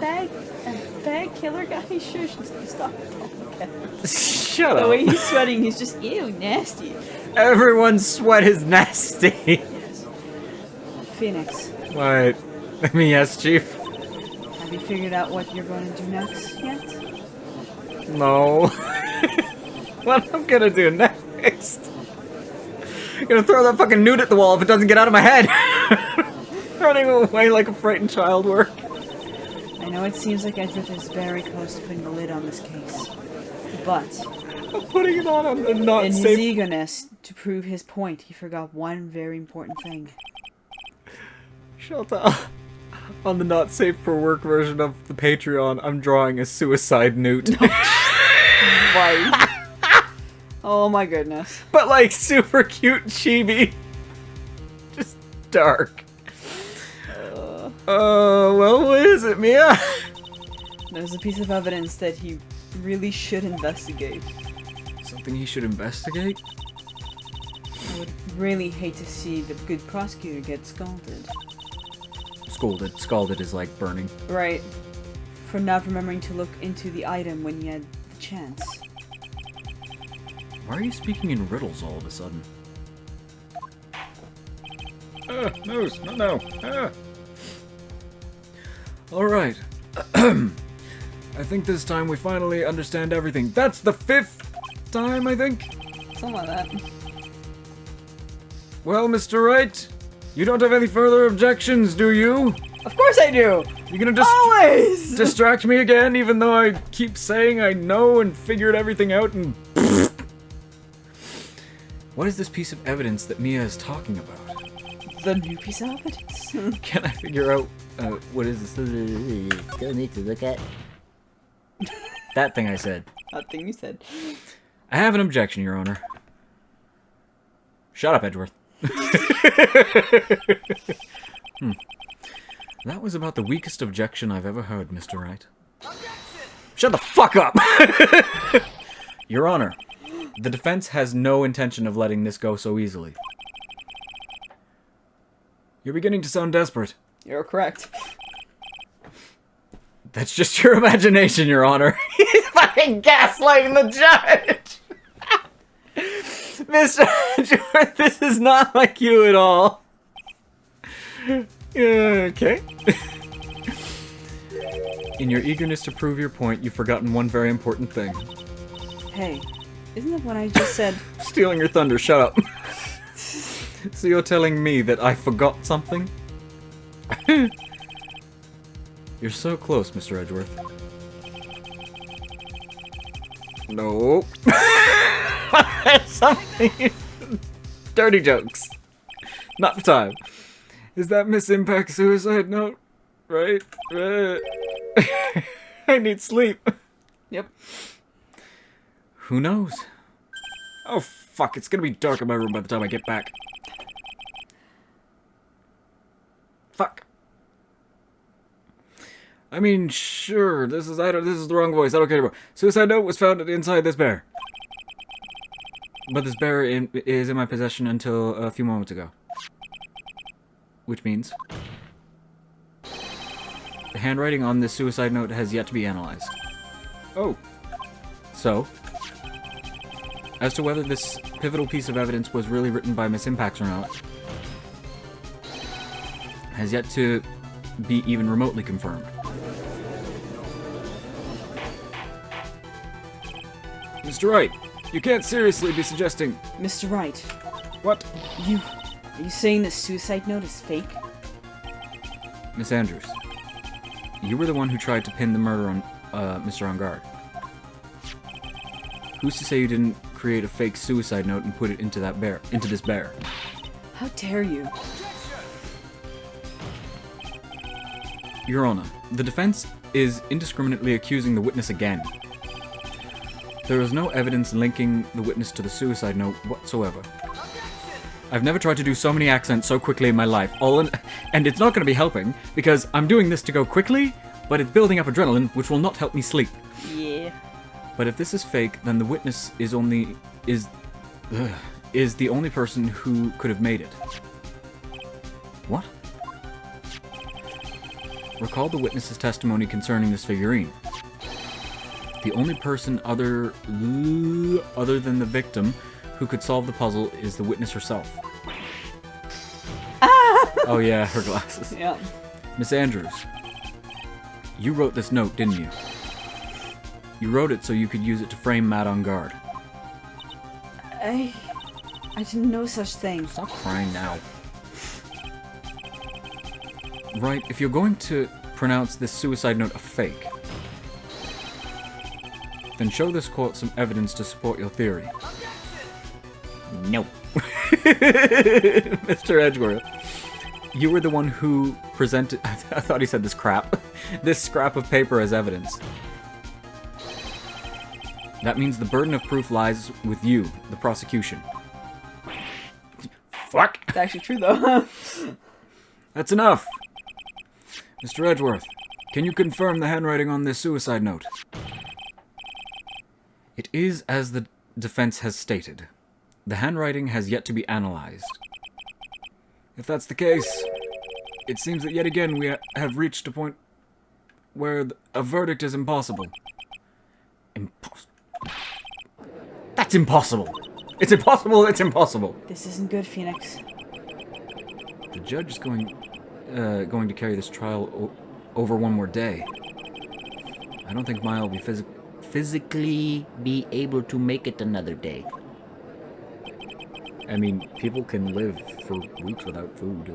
Bad killer guy? Sure, stop. Okay. Shut The up. way he's sweating, he's just, ew, nasty. Everyone's sweat is nasty. Yes. Phoenix, What? I mean, yes, Chief. have you figured out what you're going to do next yet? No. What I'm gonna do next? I'm gonna throw that fucking newt at the wall if it doesn't get out of my head. Running away like a frightened child work. I know it seems like Edgeworth is very close to putting the lid on this case, but I'm putting it on a not in his safe. eagerness to prove his point, he forgot one very important thing. Shelter. On the not safe for work version of the Patreon, I'm drawing a suicide newt. Right. Oh my goodness. But like super cute chibi. Just dark. Well, what is it, Mia? There's a piece of evidence that he really should investigate. Something he should investigate? I would really hate to see the good prosecutor get scolded. Scolded. Scalded is like burning. Right. For not remembering to look into the item when you had the chance. Why are you speaking in riddles all of a sudden? Nose, no. Alright. I think this time we finally understand everything. That's the 5th time, I think? Something like that. Well, Mr. Wright, you don't have any further objections, do you? Of course I do! You're gonna Always! distract me again, even though I keep saying I know and figured everything out and... What is this piece of evidence that Mia is talking about? The new piece of evidence. Can I figure out, what is this? Don't need to look at. That thing I said. That thing you said. I have an objection, Your Honor. Shut up, Edgeworth. That was about the weakest objection I've ever heard, Mr. Wright. Objection! Shut the fuck up! Your Honor, The defense has no intention of letting this go so easily. You're beginning to sound desperate. You're correct. That's just your imagination, Your Honor. He's fucking gaslighting the judge! Mr. Edgeworth, this is not like you at all. Okay. In your eagerness to prove your point, you've forgotten one very important thing. Hey, isn't that what I just said? Stealing your thunder, shut up. So you're telling me that I forgot something? You're so close, Mr. Edgeworth. No. Something. Dirty jokes. Not the time. Is that Miss Impact suicide note? Right? I need sleep. Yep. Who knows? Oh, fuck. It's gonna be dark in my room by the time I get back. Fuck. I mean, sure, this is the wrong voice. I don't care anymore. Suicide note was found inside this bear. But this bear is in my possession until a few moments ago. Which means the handwriting on this suicide note has yet to be analyzed. Oh. So, as to whether this pivotal piece of evidence was really written by Miss Impact or not, has yet to be even remotely confirmed. Mr. Wright, you can't seriously be suggesting... Mr. Wright, What? are you saying the suicide note is fake? Miss Andrews, you were the one who tried to pin the murder on Mr. On Guard. Who's to say you didn't create a fake suicide note and put it into this bear? How dare you? Your Honor, the defense is indiscriminately accusing the witness again. There is no evidence linking the witness to the suicide note whatsoever. I've never tried to do so many accents so quickly in my life, and it's not going to be helping, because I'm doing this to go quickly, but it's building up adrenaline, which will not help me sleep. Yeah. But if this is fake, then the witness is the only person who could have made it. What? Recall the witness's testimony concerning this figurine. The only person other than the victim who could solve the puzzle is the witness herself. Oh yeah, her glasses. Yeah. Miss Andrews, you wrote this note, didn't you? You wrote it so you could use it to frame Matt on guard. I didn't know such things. Stop crying now. Right, if you're going to pronounce this suicide note a fake, then show this court some evidence to support your theory. Nope. Mr. Edgeworth, you were the one who presented... I thought he said this crap. This scrap of paper as evidence. That means the burden of proof lies with you, the prosecution. Fuck! It's actually true, though. That's enough! Mr. Edgeworth, can you confirm the handwriting on this suicide note? It is as the defense has stated. The handwriting has yet to be analyzed. If that's the case, it seems that yet again we have reached a point where a verdict is impossible. That's impossible! It's impossible, it's impossible! This isn't good, Phoenix. The judge is going to carry this trial over one more day. I don't think Maya will be Physically be able to make it another day. I mean, people can live for weeks without food.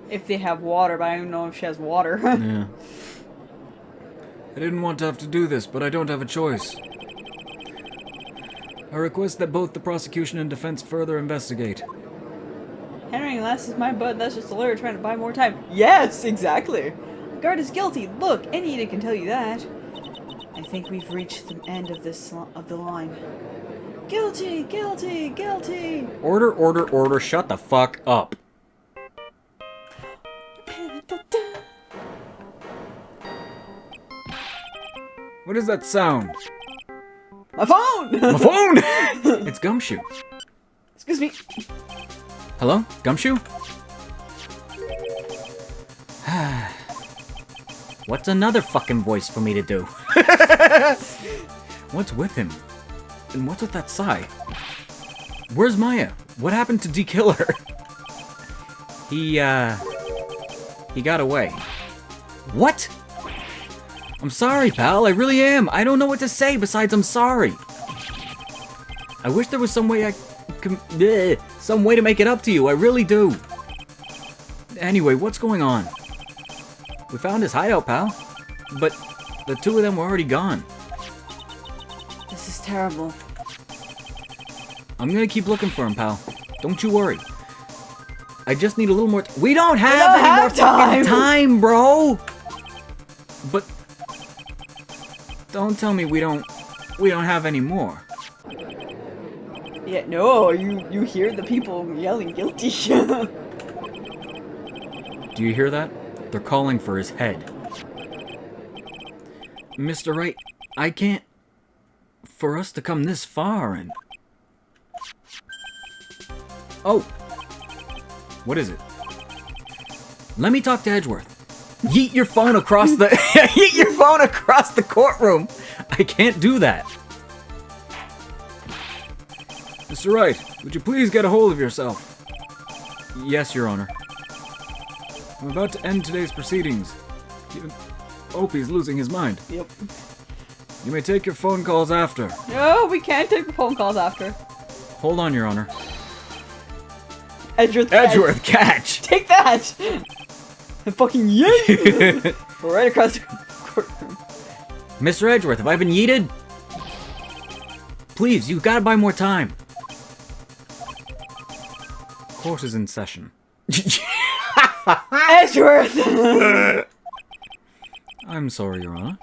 If they have water, but I don't know if she has water. Yeah. I didn't want to have to do this, but I don't have a choice. I request that both the prosecution and defense further investigate. Henry Lass is my butt. That's just a lawyer trying to buy more time. Yes, exactly. Guard is guilty. Look, any idiot can tell you that. I think we've reached the end of the line. Guilty, guilty, guilty. Order, order, order, shut the fuck up. What is that sound? My phone! My phone! It's Gumshoe. Excuse me. Hello? Gumshoe? What's another fucking voice for me to do? What's with him? And what's with that sigh? Where's Maya? What happened to D-Killer? He got away. What? I'm sorry, pal. I really am. I don't know what to say besides I'm sorry. I wish there was some way some way to make it up to you. I really do. Anyway, what's going on? We found his hideout, pal. But the two of them were already gone. This is terrible. I'm gonna keep looking for him, pal. Don't you worry. I just need a little more. We don't have any more fucking time, bro. But don't tell me we don't have any more. Yeah, no, you hear the people yelling guilty. Do you hear that? They're calling for his head. Mr. Wright, I can't. For us to come this far and. Oh! What is it? Let me talk to Edgeworth. Yeet your phone across the. Yeet your phone across the courtroom! I can't do that. Mr. Wright, would you please get a hold of yourself? Yes, Your Honor. I'm about to end today's proceedings. Opie's losing his mind. Yep. You may take your phone calls after. No, we can't take the phone calls after. Hold on, Your Honor. Edgeworth, catch! take that! And fucking yeet! Right across the courtroom. Mr. Edgeworth, have I been yeeted? Please, you've got to buy more time. Court is in session. Edgeworth! I'm sorry, Your Honor.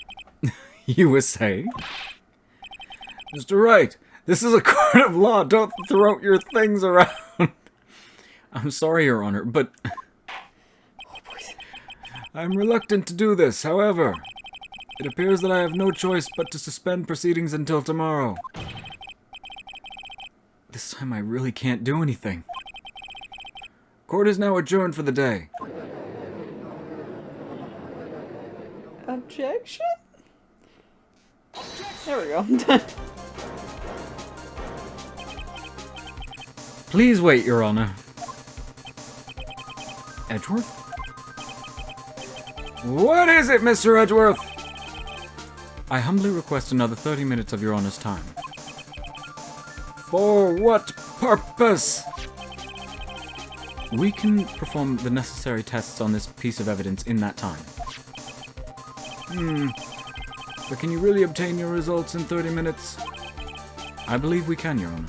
You were saying? Mr. Wright, this is a court of law. Don't throw your things around. I'm sorry, Your Honor, but I'm reluctant to do this. However, it appears that I have no choice but to suspend proceedings until tomorrow. This time I really can't do anything. Court is now adjourned for the day. Objection? There we go. Please wait, Your Honor. Edgeworth? What is it, Mr. Edgeworth? I humbly request another 30 minutes of Your Honor's time. For what purpose? We can perform the necessary tests on this piece of evidence in that time. But can you really obtain your results in 30 minutes? I believe we can, Your Honor.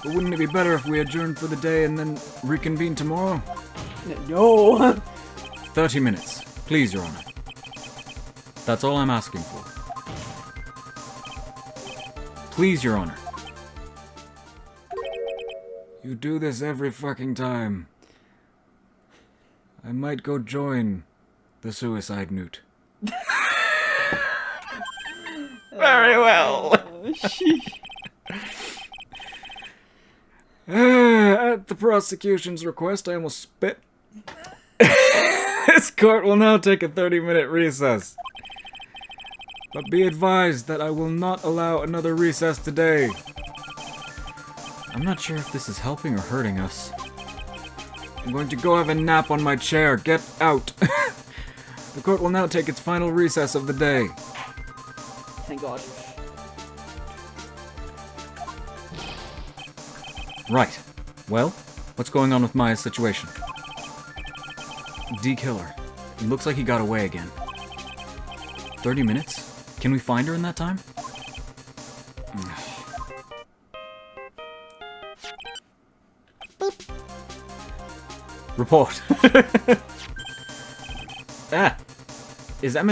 But wouldn't it be better if we adjourned for the day and then reconvene tomorrow? No. 30 minutes. Please, Your Honor. That's all I'm asking for. Please, Your Honor. You do this every fucking time. I might go join the suicide newt. Very well. At the prosecution's request, I almost spit. This court will now take a 30-minute recess. But be advised that I will not allow another recess today. I'm not sure if this is helping or hurting us. I'm going to go have a nap on my chair. Get out. The court will now take its final recess of the day. Thank God. Right. Well, what's going on with Maya's situation? D-Killer. It looks like he got away again. 30 minutes? Can we find her in that time? Report. Ah. Is that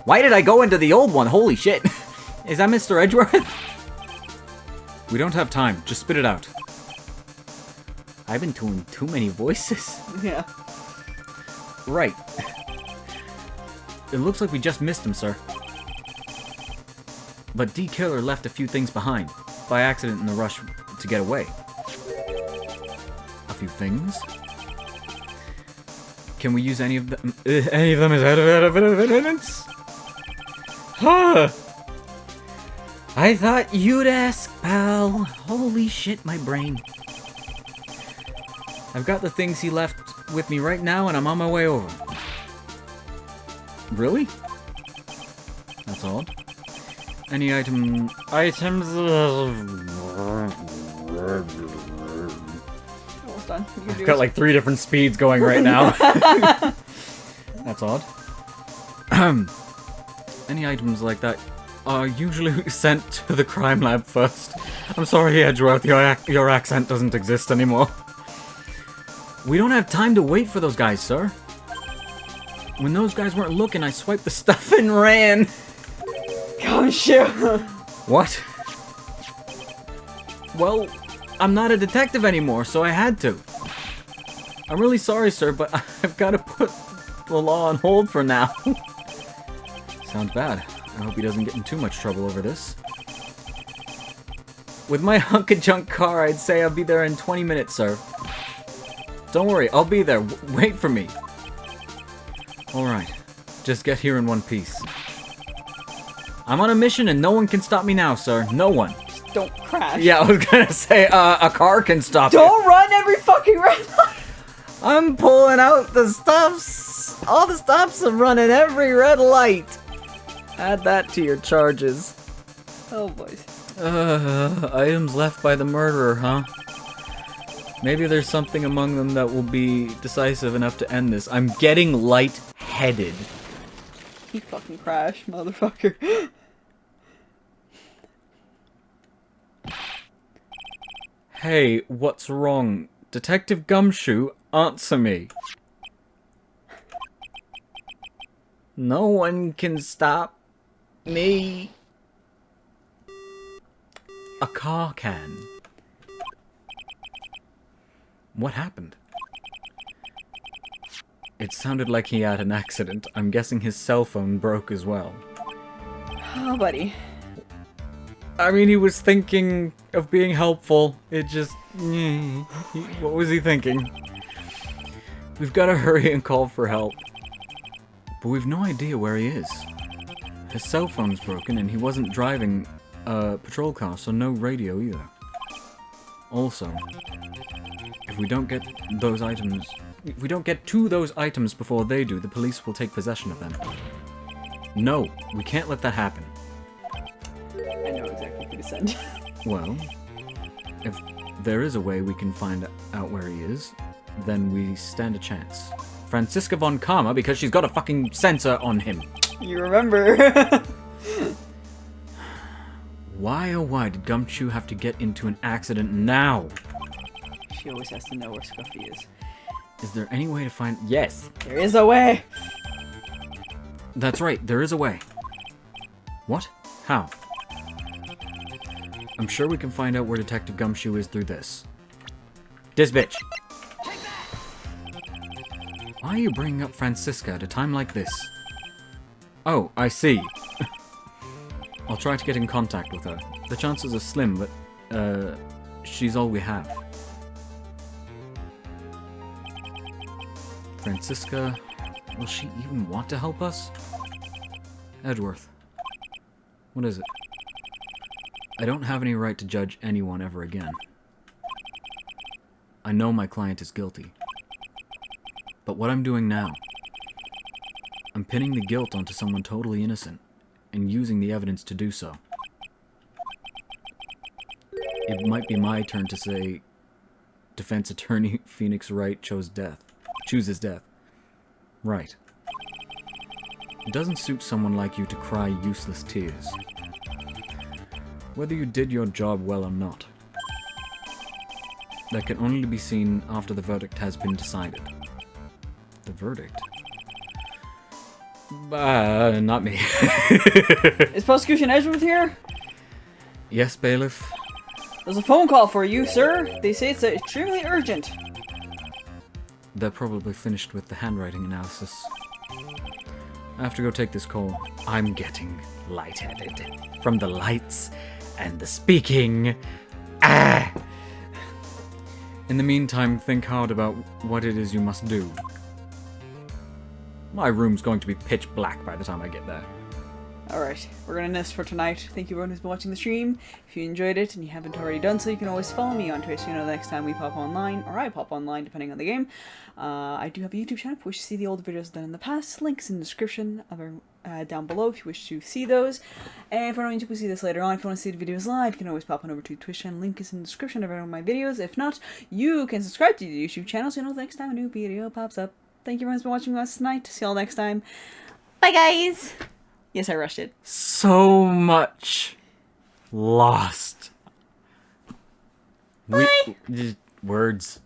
Why did I go into the old one? Holy shit. Is that Mr. Edgeworth? We don't have time. Just spit it out. I've been doing too many voices. Yeah. Right. It looks like we just missed him, sir. but D. Killer left a few things behind, by accident in the rush to get away. A few things? Can we use any of them? Any of them as evidence? Huh. I thought you'd ask, pal. Holy shit, my brain. I've got the things he left with me right now, and I'm on my way over. Really? That's odd. Any items? Almost done. You can do I've got it. like 3 different speeds going right now. That's odd. Any items like that are usually sent to the crime lab first. I'm sorry, Edgeworth, your accent doesn't exist anymore. We don't have time to wait for those guys, sir. When those guys weren't looking, I swiped the stuff and ran. Gumshoe. What? Well, I'm not a detective anymore, so I had to. I'm really sorry, sir, but I've got to put the law on hold for now. Sounds bad. I hope he doesn't get in too much trouble over this. With my hunk-of-junk car, I'd say I'll be there in 20 minutes, sir. Don't worry, I'll be there. Wait for me. Alright. Just get here in one piece. I'm on a mission and no one can stop me now, sir. No one. Just don't crash. Yeah, I was gonna say, a car can stop you. Don't run every fucking red light. I'm pulling out the stops. All the stops and running every red light. Add that to your charges. Oh, boys. Items left by the murderer, huh? Maybe there's something among them that will be decisive enough to end this. I'm getting light-headed. He fucking crashed, motherfucker. Hey, what's wrong? Detective Gumshoe, answer me. No one can stop me. A car can. What happened? It sounded like he had an accident. I'm guessing his cell phone broke as well. Oh, buddy. I mean, he was thinking of being helpful. It just... What was he thinking? We've got to hurry and call for help. But we've no idea where he is. His cell phone's broken and he wasn't driving a patrol car, so no radio either. Also, if we don't get those items... If we don't get to those items before they do, the police will take possession of them. No, we can't let that happen. I know exactly who to send. Well, if there is a way we can find out where he is, then we stand a chance. Franziska von Karma, because she's got a fucking sensor on him. You remember. Why oh why did Gumshoe have to get into an accident now? She always has to know where Scuffy is. Is there any way to find... Yes! There is a way! That's right, there is a way. What? How? I'm sure we can find out where Detective Gumshoe is through this. This bitch! Why are you bringing up Franziska at a time like this? Oh, I see. I'll try to get in contact with her. The chances are slim, but, she's all we have. Franziska... Will she even want to help us? Edgeworth. What is it? I don't have any right to judge anyone ever again. I know my client is guilty. But what I'm doing now... I'm pinning the guilt onto someone totally innocent, and using the evidence to do so. It might be my turn to say... Defense attorney Phoenix Wright chooses death. Right. It doesn't suit someone like you to cry useless tears. Whether you did your job well or not. That can only be seen after the verdict has been decided. The verdict? Not me. Is Prosecution Edgeworth here? Yes, bailiff? There's a phone call for you, sir. They say it's extremely urgent. They're probably finished with the handwriting analysis. I have to go take this call. I'm getting lightheaded from the lights and the speaking. Ah! In the meantime, think hard about what it is you must do. My room's going to be pitch black by the time I get there. Alright, we're gonna end this for tonight. Thank you everyone who's been watching the stream. If you enjoyed it and you haven't already done so, you can always follow me on Twitch. You know, the next time we pop online, or I pop online, depending on the game. I do have a YouTube channel if you wish to see the old videos done in the past. Links in the description down below if you wish to see those. And if you're on YouTube, we'll see this later on. If you want to see the videos live, you can always pop on over to the Twitch channel. Link is in the description of every one of my videos. If not, you can subscribe to the YouTube channel so you know the next time a new video pops up. Thank you everyone who's been watching us tonight. See y'all next time. Bye guys! Yes, I rushed it. So much lost. Bye! Words.